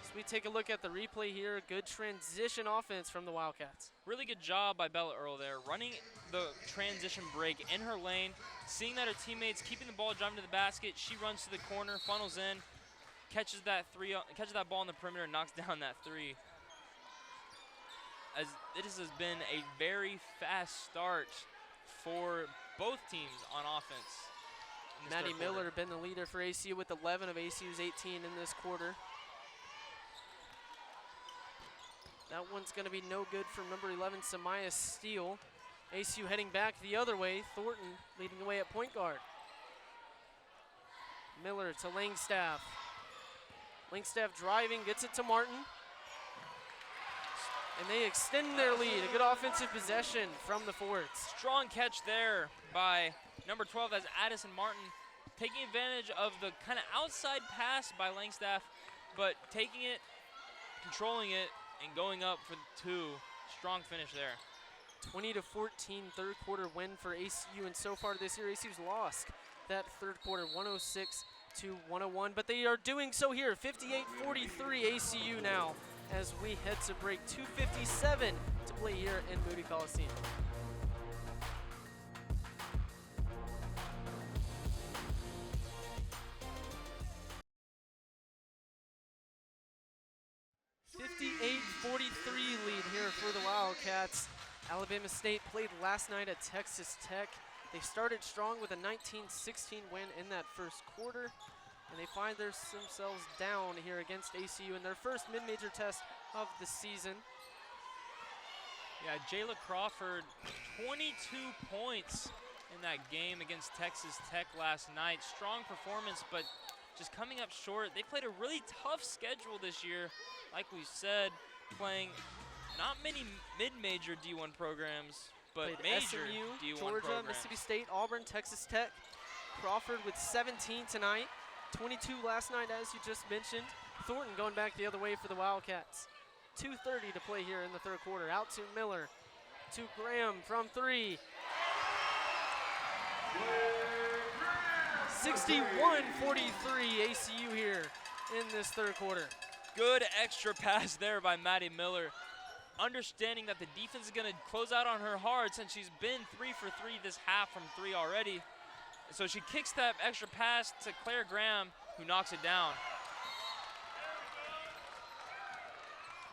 As we take a look at the replay here, good transition offense from the Wildcats. Really good job by Bella Earl there, running the transition break in her lane, seeing that her teammates keeping the ball, driving to the basket. She runs to the corner, funnels in, catches that ball in the perimeter, and knocks down that 3. As this has been a very fast start for both teams on offense. Maddie Miller been the leader for ACU with 11 of ACU's 18 in this quarter. That one's going to be no good for number 11, Samaya Steele. ACU heading back the other way. Thornton leading the way at point guard. Miller to Langstaff. Langstaff driving, gets it to Martin. And they extend their lead. A good offensive possession from the Forts. Strong catch there by number 12, that's Addison Martin, taking advantage of the kind of outside pass by Langstaff, but taking it, controlling it, and going up for the 2. Strong finish there. 20-14 third quarter win for ACU, and so far this year ACU's lost that third quarter 106-101, but they are doing so here. 58-43 ACU now as we head to break. 2:57 to play here in Moody Coliseum. Lead here for the Wildcats. Alabama State played last night at Texas Tech. They started strong with a 19-16 win in that first quarter, and they find themselves down here against ACU in their first mid-major test of the season. Yeah, Jayla Crawford, 22 points in that game against Texas Tech last night. Strong performance, but just coming up short. They played a really tough schedule this year, like we said, playing not many mid-major D1 programs, but major SMU, D1 Georgia, programs. Mississippi State, Auburn, Texas Tech. Crawford with 17 tonight, 22 last night as you just mentioned. Thornton going back the other way for the Wildcats. 2:30 to play here in the third quarter. Out to Miller, to Graham from 3. 61-43 ACU here in this third quarter. Good extra pass there by Maddie Miller. Understanding that the defense is going to close out on her hard since she's been 3 for 3 this half from 3 already. So she kicks that extra pass to Claire Graham, who knocks it down.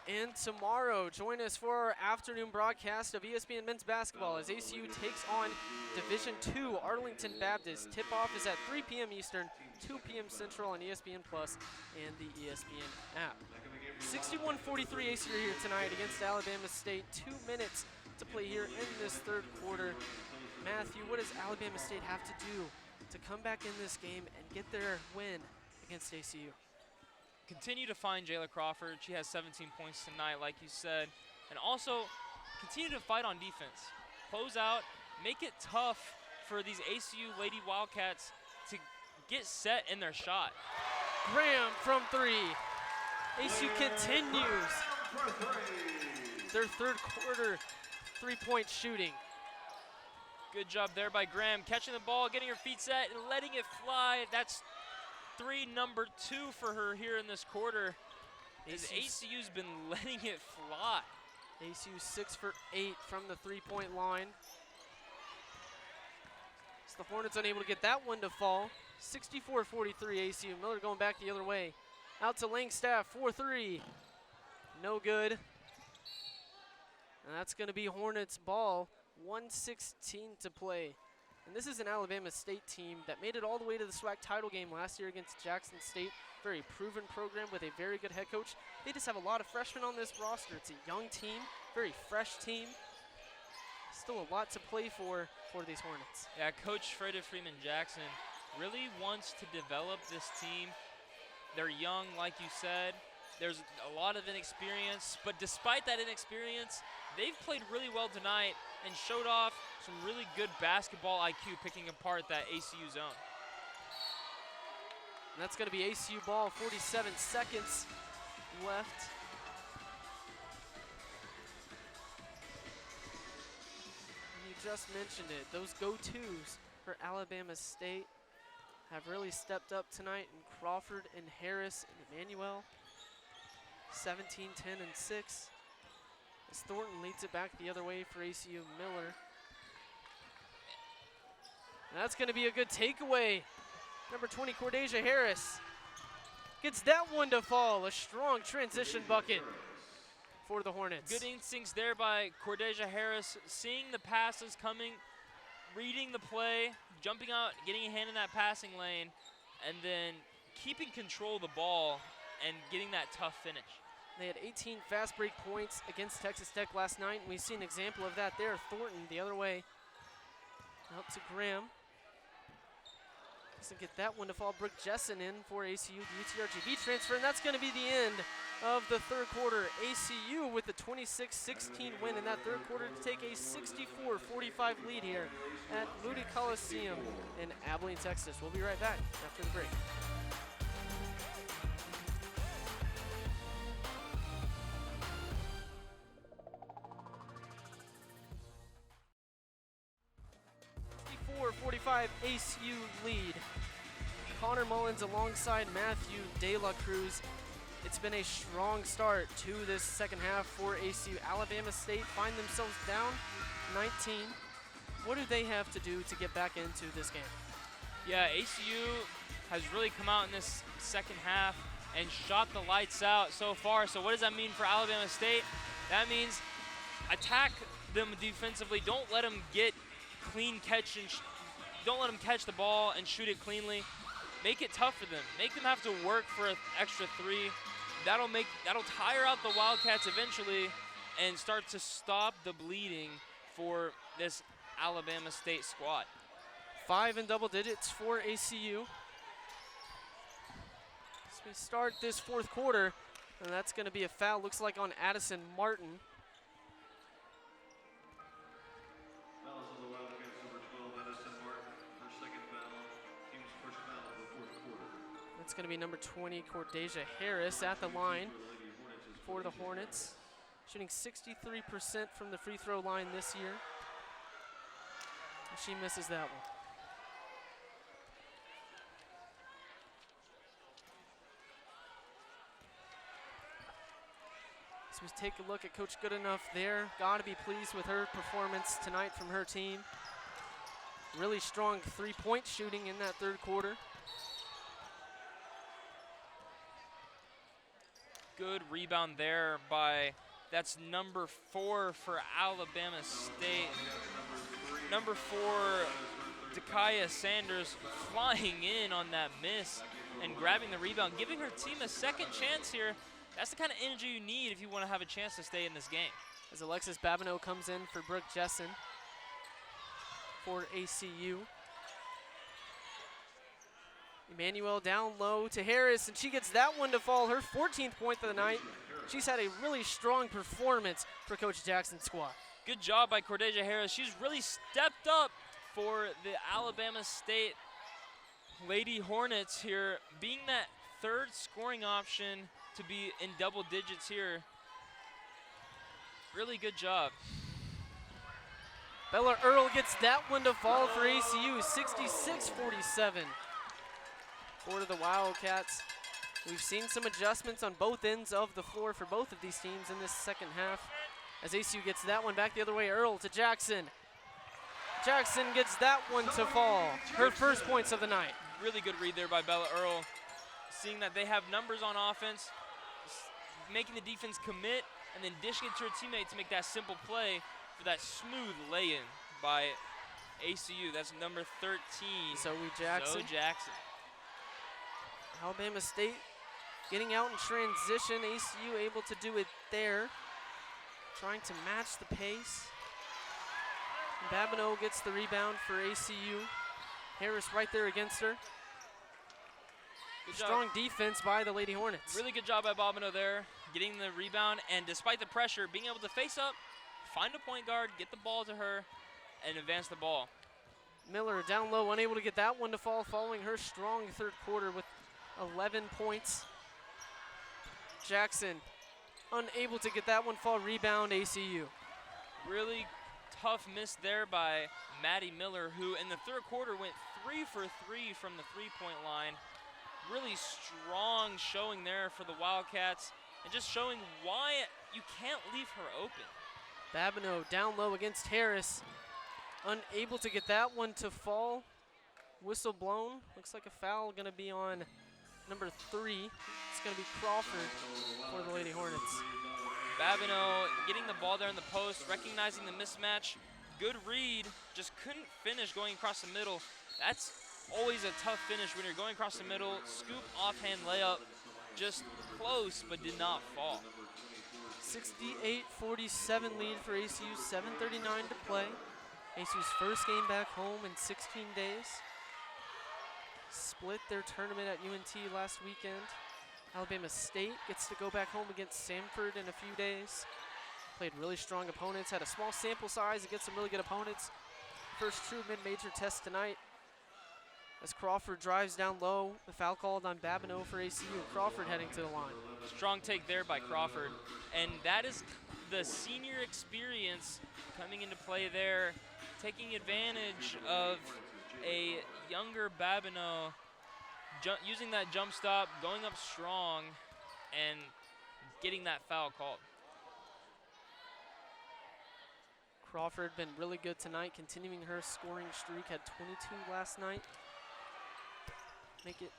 And tomorrow, join us for our afternoon broadcast of ESPN Men's Basketball as ACU takes on Division II Arlington Baptist. Tip-off is at 3 p.m. Eastern, 2 p.m. Central on ESPN Plus and the ESPN app. 61-43 ACU here tonight against Alabama State. 2 minutes to play here in this third quarter. Matthew, what does Alabama State have to do to come back in this game and get their win against ACU? Continue to find Jayla Crawford. She has 17 points tonight, like you said. And also, continue to fight on defense. Close out, make it tough for these ACU Lady Wildcats to get set in their shot. Graham from 3. ACU continues their third quarter three-point shooting. Good job there by Graham, catching the ball, getting her feet set, and letting it fly. That's number 2 for her here in this quarter. ACU's been letting it fly. ACU 6 for 8 from the three-point line. So the Hornets unable to get that one to fall. 64-43 ACU. Miller going back the other way. Out to Langstaff, 4-3. No good. And that's going to be Hornets ball. 1:16 to play. And this is an Alabama State team that made it all the way to the SWAC title game last year against Jackson State. Very proven program with a very good head coach. They just have a lot of freshmen on this roster. It's a young team, very fresh team. Still a lot to play for these Hornets. Yeah, Coach Freda Freeman Jackson really wants to develop this team. They're young, like you said. There's a lot of inexperience, but despite that inexperience, they've played really well tonight and showed off some really good basketball IQ picking apart that ACU zone. And that's going to be ACU ball, 47 seconds left. And you just mentioned it, those go-tos for Alabama State have really stepped up tonight in Crawford and Harris and Emmanuel. 17, 10, and 6. As Thornton leads it back the other way for ACU Miller. And that's going to be a good takeaway. Number 20, Cordesia Harris gets that one to fall. A strong transition bucket for the Hornets. Good instincts there by Cordesia Harris, seeing the passes coming, reading the play, jumping out, getting a hand in that passing lane, and then keeping control of the ball and getting that tough finish. They had 18 fast break points against Texas Tech last night, and we see an example of that there. Thornton the other way, out to Graham. Doesn't get that one to fall. Brooke Jessen in for ACU, the UTRGV transfer, and that's going to be the end of the third quarter. ACU with the 26-16 win in that third quarter to take a 64-45 lead here at Moody Coliseum in Abilene, Texas. We'll be right back after the break. .45 ACU lead. Connor Mullins alongside Matthew De La Cruz. It's been a strong start to this second half for ACU. Alabama State find themselves down 19. What do they have to do to get back into this game? Yeah, ACU has really come out in this second half and shot the lights out so far. So what does that mean for Alabama State? That means attack them defensively. Don't let them get clean catch and don't let them catch the ball and shoot it cleanly. Make it tough for them. Make them have to work for an extra three. That'll tire out the Wildcats eventually and start to stop the bleeding for this Alabama State squad. 5 in double digits for ACU. As we start this fourth quarter, and that's going to be a foul, looks like on Addison Martin. That's going to be number 20, Cordesia Harris, at the line for the Hornets. Shooting 63% from the free throw line this year. And she misses that one. So we take a look at Coach Goodenough there. Got to be pleased with her performance tonight from her team. Really strong three-point shooting in that third quarter. Good rebound there by, that's number 4 for Alabama State. Number 4, Dakaya Sanders, flying in on that miss and grabbing the rebound, giving her team a second chance here. That's the kind of energy you need if you want to have a chance to stay in this game. As Alexis Babineau comes in for Brooke Jessen for ACU. Emmanuel down low to Harris, and she gets that one to fall, her 14th point of the night. She's had a really strong performance for Coach Jackson's squad. Good job by Cordesia Harris. She's really stepped up for the Alabama State Lady Hornets here, being that third scoring option to be in double digits here. Really good job. Bella Earl gets that one to fall for ACU, 66-47. For the Wildcats. We've seen some adjustments on both ends of the floor for both of these teams in this second half. As ACU gets that one back the other way, Earl to Jackson. Jackson gets that one to fall, her first points of the night. Really good read there by Bella Earl. Seeing that they have numbers on offense, making the defense commit, and then dishing it to her teammate to make that simple play for that smooth lay-in by ACU. That's number 13. Zoe Jackson. Zoe Jackson. Alabama State getting out in transition. ACU able to do it there. Trying to match the pace. Babineau gets the rebound for ACU. Harris right there against her. Strong defense by the Lady Hornets. Really good job by Babineau there, getting the rebound, and despite the pressure, being able to face up, find a point guard, get the ball to her, and advance the ball. Miller down low, unable to get that one to fall, following her strong third quarter with 11 points. Jackson unable to get that one fall, rebound ACU. Really tough miss there by Maddie Miller, who in the third quarter went 3 for 3 from the three-point line. Really strong showing there for the Wildcats, and just showing why you can't leave her open. Babineau down low against Harris, unable to get that one to fall. Whistle blown. Looks like a foul going to be on number 3. It's going to be Crawford for the Lady Hornets. Babineau getting the ball there in the post, recognizing the mismatch. Good read, just couldn't finish going across the middle. That's always a tough finish when you're going across the middle. Scoop offhand layup, just close but did not fall. 68-47 lead for ACU, 7:39 to play. ACU's first game back home in 16 days. Split their tournament at UNT last weekend. Alabama State gets to go back home against Samford in a few days. Played really strong opponents, had a small sample size against some really good opponents. First true mid-major test tonight. As Crawford drives down low, the foul called on Babineau for ACU. Crawford heading to the line. Strong take there by Crawford. And that is the senior experience coming into play there, taking advantage of a younger Babineau, using that jump stop, going up strong, and getting that foul called. Crawford been really good tonight, continuing her scoring streak. Had 22 last night. Make it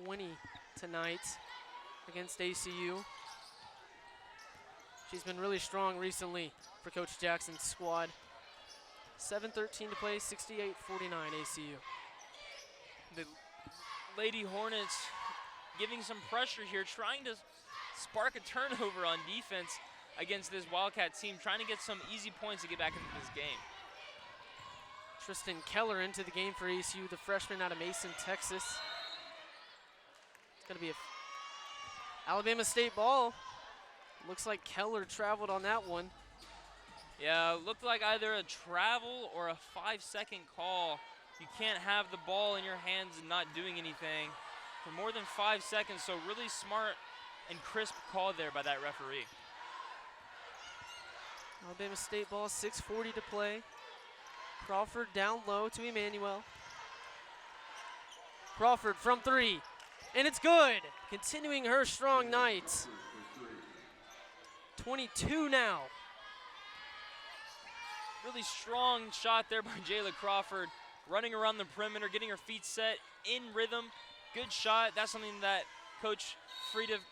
20 tonight against ACU. She's been really strong recently for Coach Jackson's squad. 7:13 to play, 68-49 ACU. The Lady Hornets giving some pressure here, trying to spark a turnover on defense against this Wildcat team, trying to get some easy points to get back into this game. Tristan Keller into the game for ACU, the freshman out of Mason, Texas. It's going to be a Alabama State ball. Looks like Keller traveled on that one. Yeah, looked like either a travel or a 5-second call. You can't have the ball in your hands and not doing anything for more than 5 seconds, so really smart and crisp call there by that referee. Alabama State ball, 6:40 to play. Crawford down low to Emmanuel. Crawford from three, and it's good. Continuing her strong night. 22 now. Really strong shot there by Jayla Crawford, running around the perimeter, getting her feet set in rhythm. Good shot. That's something that Coach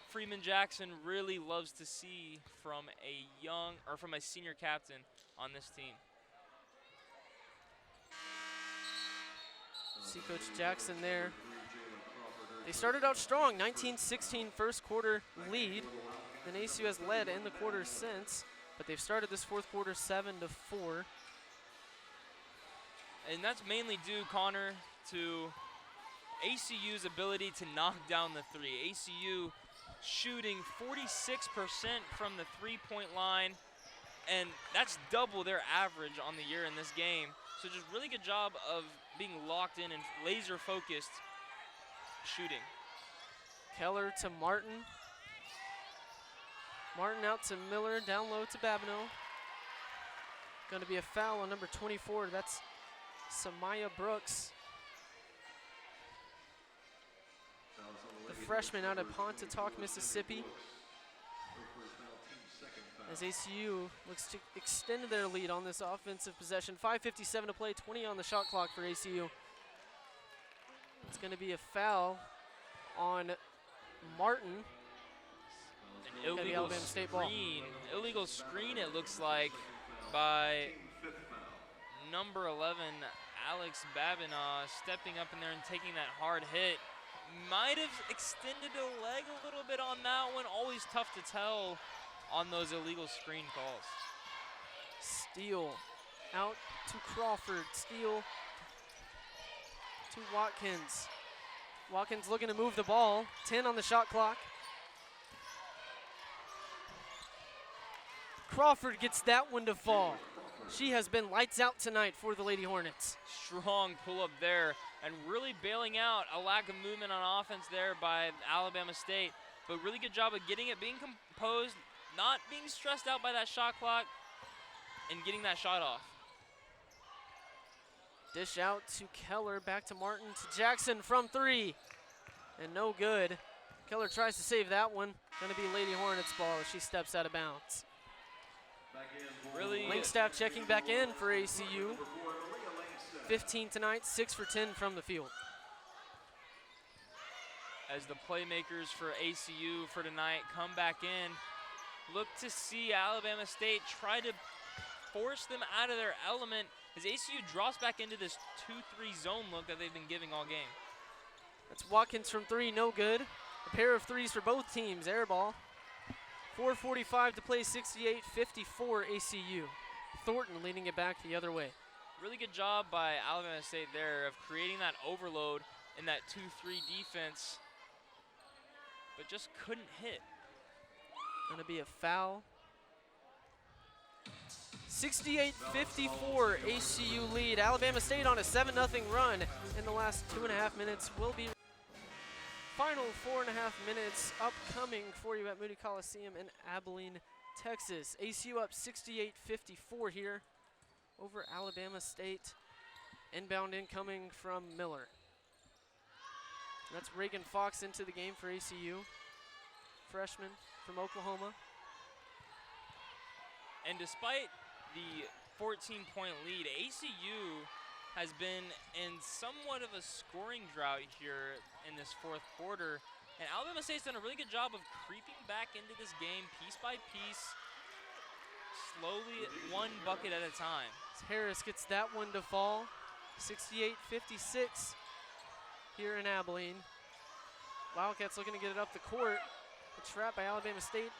Freeman Jackson really loves to see from a senior captain on this team. See Coach Jackson there. They started out strong, 19-16 first quarter lead. Then ACU has led in the quarter since, but they've started this fourth quarter 7-4. And that's mainly due, Connor, to ACU's ability to knock down the three. ACU shooting 46% from the three-point line, and that's double their average on the year in this game. So just really good job of being locked in and laser-focused shooting. Keller to Martin. Martin out to Miller, down low to Babineau. Going to be a foul on number 24. That's Samaya Brooks, the freshman out of Pontotoc, Mississippi. As ACU looks to extend their lead on this offensive possession. 5:57 to play, 20 on the shot clock for ACU. It's going to be a foul on Martin. An illegal screen, it looks like, by number 11, Alex Babineau, stepping up in there and taking that hard hit. Might have extended a leg a little bit on that one. Always tough to tell on those illegal screen calls. Steele out to Crawford. Steele to Watkins. Watkins looking to move the ball. 10 on the shot clock. Crawford gets that one to fall. She has been lights out tonight for the Lady Hornets. Strong pull-up there, and really bailing out a lack of movement on offense there by Alabama State. But really good job of getting it, being composed, not being stressed out by that shot clock, and getting that shot off. Dish out to Keller, back to Martin, to Jackson from three, and no good. Keller tries to save that one. Gonna be Lady Hornets ball as she steps out of bounds. Really, Linkstaff checking back in for ACU. 15 tonight, 6 for 10 from the field. As the playmakers for ACU for tonight come back in, look to see Alabama State try to force them out of their element as ACU drops back into this 2-3 zone look that they've been giving all game. That's Watkins from three, no good. A pair of threes for both teams, air ball. 4:45 to play, 68-54 ACU. Thornton leading it back the other way. Really good job by Alabama State there of creating that overload in that 2-3 defense, but just couldn't hit. Gonna be a foul. 68-54 ACU lead. Alabama State on a 7-0 run in the last 2.5 minutes. Will be final 4.5 minutes upcoming for you at Moody Coliseum in Abilene, Texas. ACU up 68-54 here over Alabama State. Inbound incoming from Miller. That's Reagan Fox into the game for ACU. Freshman from Oklahoma. And despite the 14-point lead, ACU has been in somewhat of a scoring drought here in this fourth quarter. And Alabama State's done a really good job of creeping back into this game piece by piece, slowly, one bucket at a time. As Harris gets that one to fall. 68-56 here in Abilene. Wildcats looking to get it up the court. The trap by Alabama State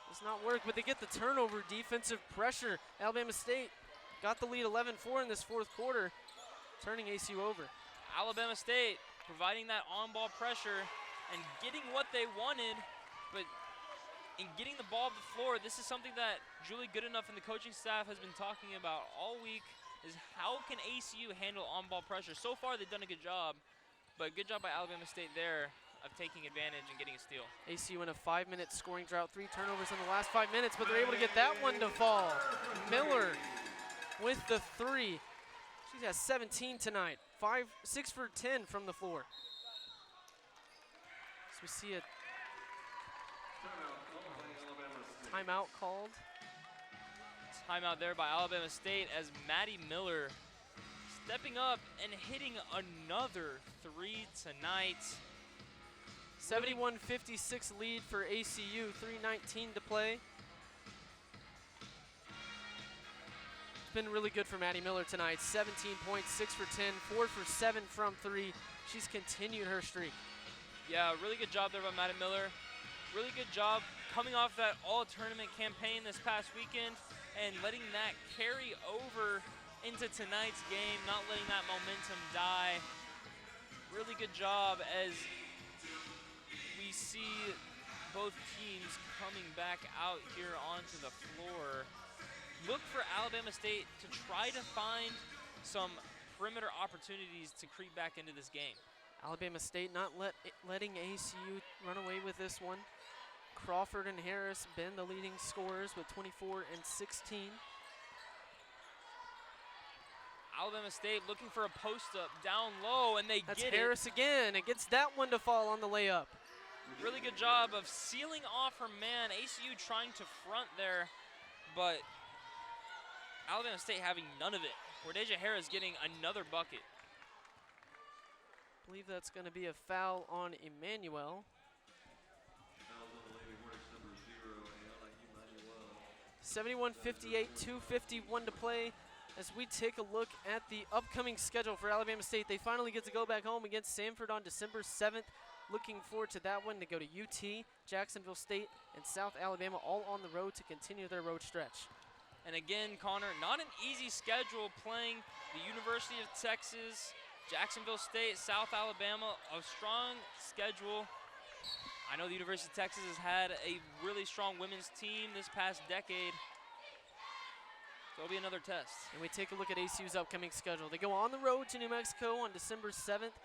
does not work, but they get the turnover. Defensive pressure. Alabama State got the lead 11-4 in this fourth quarter, turning ACU over. Alabama State providing that on-ball pressure and getting what they wanted, but in getting the ball to the floor, this is something that Julie Goodenough and the coaching staff has been talking about all week, is how can ACU handle on-ball pressure? So far, they've done a good job, but good job by Alabama State there of taking advantage and getting a steal. ACU in a 5-minute scoring drought, 3 turnovers in the last 5 minutes, but they're able to get that one to fall. Miller with the 3. She has 17 tonight, 6 for 10 from the floor. So we see a timeout called. Timeout there by Alabama State as Maddie Miller stepping up and hitting another 3 tonight. 71-56 lead for ACU, 3:19 to play. It's been really good for Maddie Miller tonight. 17 points, 6 for 10, 4 for 7 from 3. She's continued her streak. Yeah, really good job there by Maddie Miller. Really good job coming off that all-tournament campaign this past weekend and letting that carry over into tonight's game, not letting that momentum die. Really good job as we see both teams coming back out here onto the floor. Look for Alabama State to try to find some perimeter opportunities to creep back into this game. Alabama State not letting ACU run away with this one. Crawford and Harris been the leading scorers with 24 and 16. Alabama State looking for a post-up down low, and That's Harris again. It gets that one to fall on the layup. Really good job of sealing off her man. ACU trying to front there, but Alabama State having none of it. Cordeja Harris getting another bucket. I believe that's going to be a foul on Emmanuel. 71-58, 2:51 to play. As we take a look at the upcoming schedule for Alabama State, they finally get to go back home against Samford on December 7th. Looking forward to that one, to go to UT, Jacksonville State, and South Alabama, all on the road to continue their road stretch. And again, Connor, not an easy schedule playing the University of Texas, Jacksonville State, South Alabama, a strong schedule. I know the University of Texas has had a really strong women's team this past decade. So it'll be another test. And we take a look at ACU's upcoming schedule. They go on the road to New Mexico on December 7th,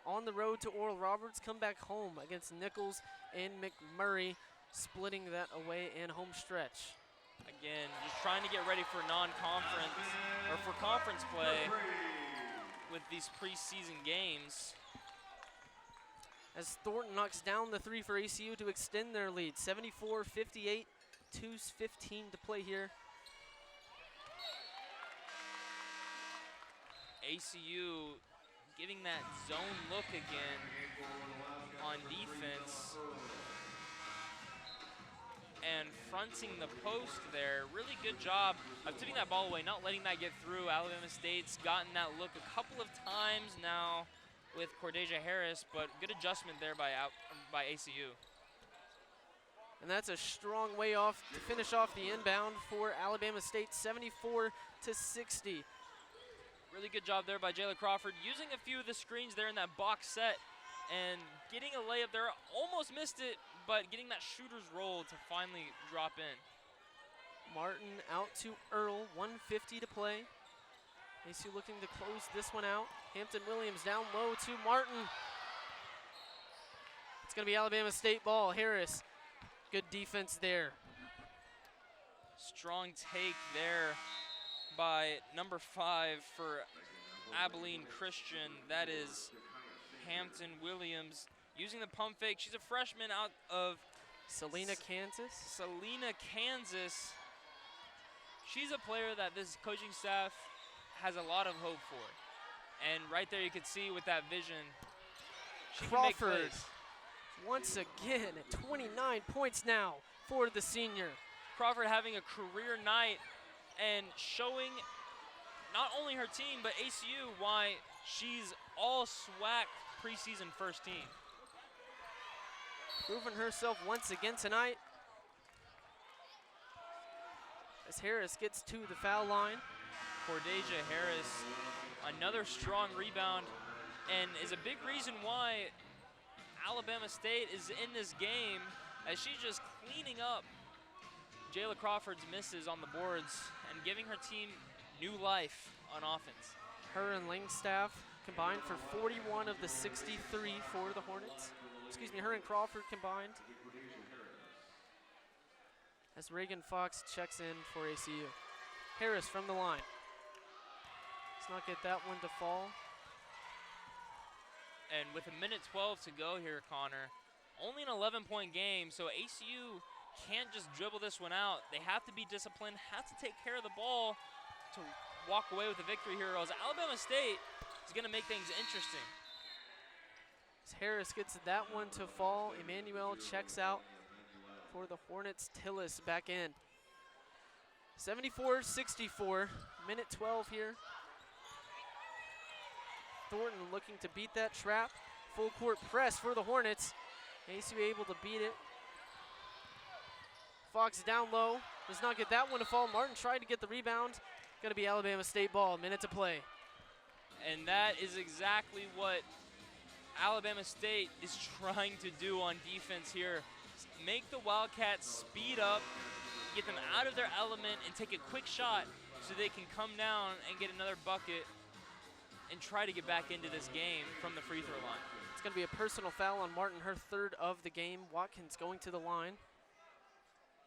on the road to Oral Roberts, come back home against Nichols and McMurray, splitting that away and home stretch. Again, just trying to get ready for non-conference, or for conference play with these preseason games. As Thornton knocks down the 3 for ACU to extend their lead. 74-58, 2:15 to play here. ACU giving that zone look again on defense and fronting the post there. Really good job of tipping that ball away, not letting that get through. Alabama State's gotten that look a couple of times now with Cordesia Harris, but good adjustment there by ACU. And that's a strong way off to finish off the inbound for Alabama State, 74-60. Really good job there by Jayla Crawford, using a few of the screens there in that box set and getting a layup there. Almost missed it, but getting that shooter's roll to finally drop in. Martin out to Earl, 1:50 to play. ACU looking to close this one out. Hampton Williams down low to Martin. It's going to be Alabama State ball. Harris, good defense there. Strong take there by number 5 for Abilene Christian. That is Hampton Williams using the pump fake. She's a freshman out of Salina, Kansas. Salina, Kansas. She's a player that this coaching staff has a lot of hope for. And right there you can see with that vision, she can make Crawford, plays. once again at 29 points now for the senior. Crawford having a career night and showing not only her team, but ACU why she's all SWAC preseason first team. Proving herself once again tonight. As Harris gets to the foul line. Cordesia Harris, another strong rebound, and is a big reason why Alabama State is in this game, as she's just cleaning up Jayla Crawford's misses on the boards and giving her team new life on offense. Her and Langstaff combined for 41 of the 63 for the Hornets. Excuse me, her and Crawford combined. As Reagan Fox checks in for ACU. Harris from the line. Let's not get that one to fall. And with 1:12 to go here, Connor, only an 11-point game, so ACU can't just dribble this one out. They have to be disciplined, have to take care of the ball to walk away with the victory here, or else Alabama State is going to make things interesting. As Harris gets that one to fall, Emmanuel checks out for the Hornets. Tillis back in. 74-64, 1:12 here. Thornton looking to beat that trap. Full court press for the Hornets. ACU able to beat it. Fox down low, does not get that one to fall. Martin tried to get the rebound. Gonna be Alabama State ball, minute to play. And that is exactly what Alabama State is trying to do on defense here. Make the Wildcats speed up, get them out of their element, and take a quick shot so they can come down and get another bucket and try to get back into this game from the free throw line. It's gonna be a personal foul on Martin, her third of the game. Watkins going to the line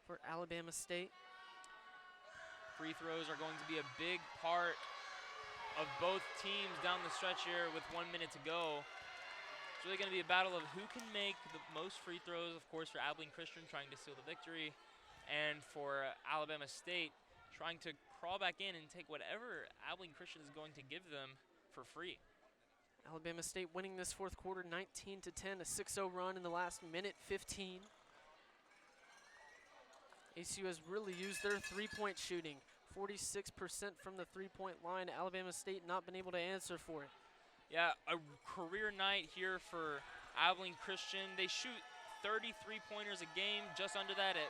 for Alabama State. Free throws are going to be a big part of both teams down the stretch here with 1 minute to go. It's really going to be a battle of who can make the most free throws, of course, for Abilene Christian trying to steal the victory, and for Alabama State trying to crawl back in and take whatever Abilene Christian is going to give them for free. Alabama State winning this fourth quarter 19-10, a 6-0 run in the last minute 15. ACU has really used their three-point shooting. 46% from the three-point line. Alabama State not been able to answer for it. Yeah, a career night here for Abilene Christian. They shoot 30 three-pointers a game, just under that at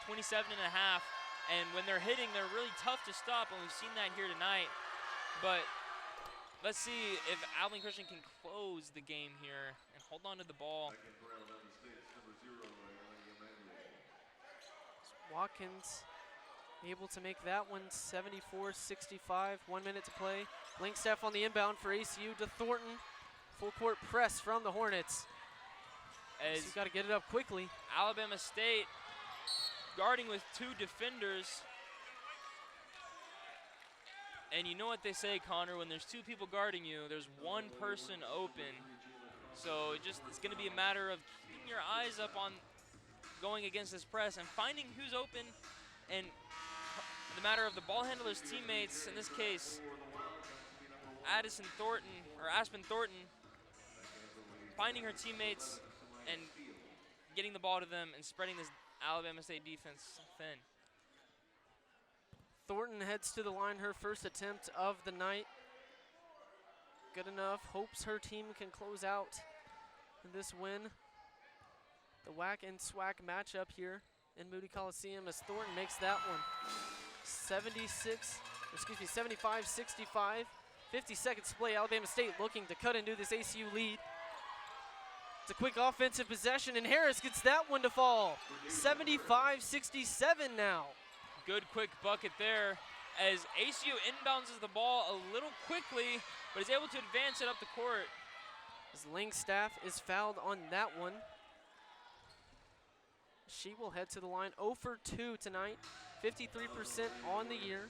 27.5. And when they're hitting, they're really tough to stop, and we've seen that here tonight. But let's see if Abilene Christian can close the game here and hold on to the ball. Watkins able to make that one 74-65, 1 minute to play. Langstaff on the inbound for ACU to Thornton. Full court press from the Hornets. As so you got to get it up quickly. Alabama State guarding with 2 defenders. And you know what they say, Connor, when there's 2 people guarding you, there's 1 person open. So it's going to be a matter of keeping your eyes up on going against this press and finding who's open, and the matter of the ball handler's teammates, in this case, Aspen Thornton, finding her teammates and getting the ball to them and spreading this Alabama State defense thin. Thornton heads to the line, her first attempt of the night. good enough. Hopes her team can close out this win. The whack and swack matchup here in Moody Coliseum as Thornton makes that one 75-65. 50 seconds to play. Alabama State looking to cut into this ACU lead. It's a quick offensive possession, and Harris gets that one to fall. 75-67 now. Good quick bucket there as ACU inbounds the ball a little quickly, but is able to advance it up the court. As Langstaff is fouled on that one. She will head to the line 0 for 2 tonight, 53% on the year.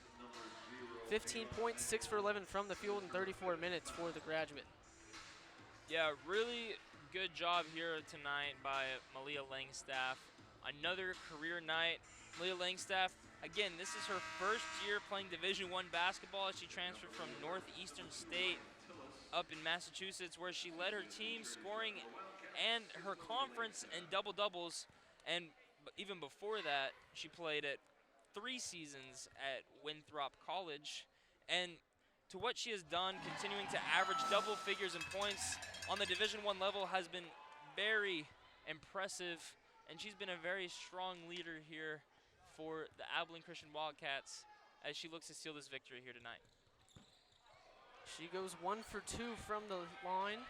15 points, 6 for 11 from the field in 34 minutes for the graduate. Yeah, really good job here tonight by Malia Langstaff. Another career night. Malia Langstaff, again, this is her first year playing Division I basketball as she transferred from Northeastern State up in Massachusetts, where she led her team scoring and her conference in double-doubles. And even before that, she played at 3 seasons at Winthrop College. And to what she has done, continuing to average double figures in points on the Division I level has been very impressive. And she's been a very strong leader here for the Abilene Christian Wildcats as she looks to seal this victory here tonight. She goes 1 for 2 from the line.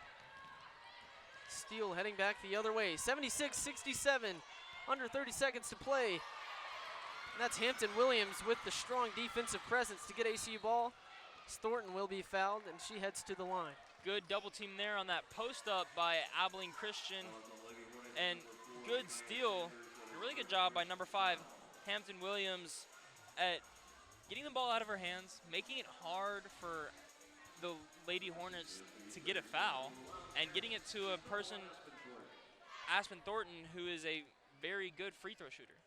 Steele heading back the other way, 76-67. Under 30 seconds to play. And that's Hampton Williams with the strong defensive presence to get ACU ball. Thornton will be fouled, and she heads to the line. Good double team there on that post up by Abilene Christian. And good steal. A really good job by number 5, Hampton Williams, at getting the ball out of her hands, making it hard for the Lady Hornets to get a foul, and getting it to a person, Aspen Thornton, who is a very good free throw shooter.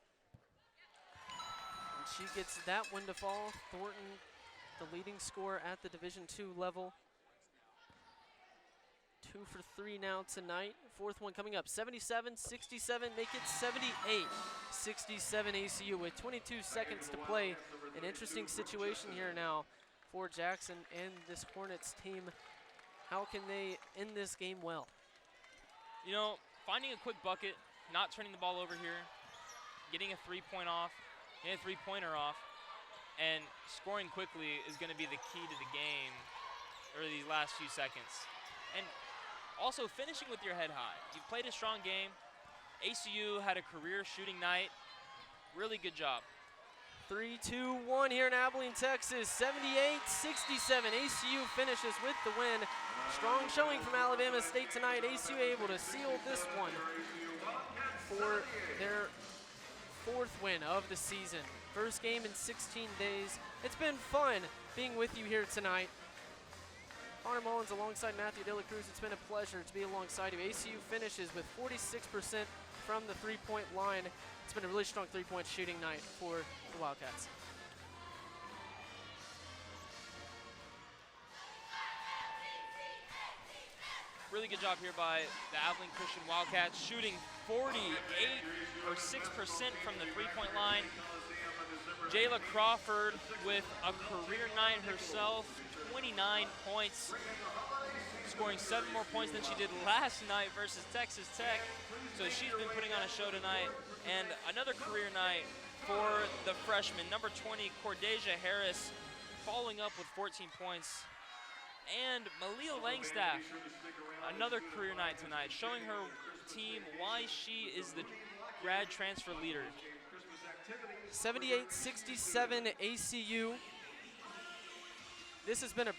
And she gets that one to fall. Thornton, the leading scorer at the Division II level. 2 for 3 now tonight. Fourth one coming up, 77-67, make it 78-67 ACU with 22 seconds to play. An interesting situation here now for Jackson and this Hornets team. How can they end this game well? You know, finding a quick bucket, not turning the ball over here, getting a three-pointer off, and scoring quickly is going to be the key to the game, or these last few seconds. And also finishing with your head high. You've played a strong game. ACU had a career shooting night. Really good job. 3-2-1 here in Abilene, Texas. 78-67. ACU finishes with the win. Strong showing from Alabama State tonight. ACU able to seal this one for their 4th win of the season. First game in 16 days. It's been fun being with you here tonight. Connor Mullins alongside Matthew De La Cruz. It's been a pleasure to be alongside you. ACU finishes with 46% from the three-point line. It's been a really strong three-point shooting night for the Wildcats. Really good job here by the Abilene Christian Wildcats, shooting 6% from the three-point line. Jayla Crawford with a career night herself, 29 points, scoring 7 more points than she did last night versus Texas Tech. So she's been putting on a show tonight. And another career night for the freshman, number 20, Cordesia Harris, following up with 14 points. And Malia Langstaff, another career night tonight, showing her team why she is the grad transfer leader. 78-67 ACU. This has been a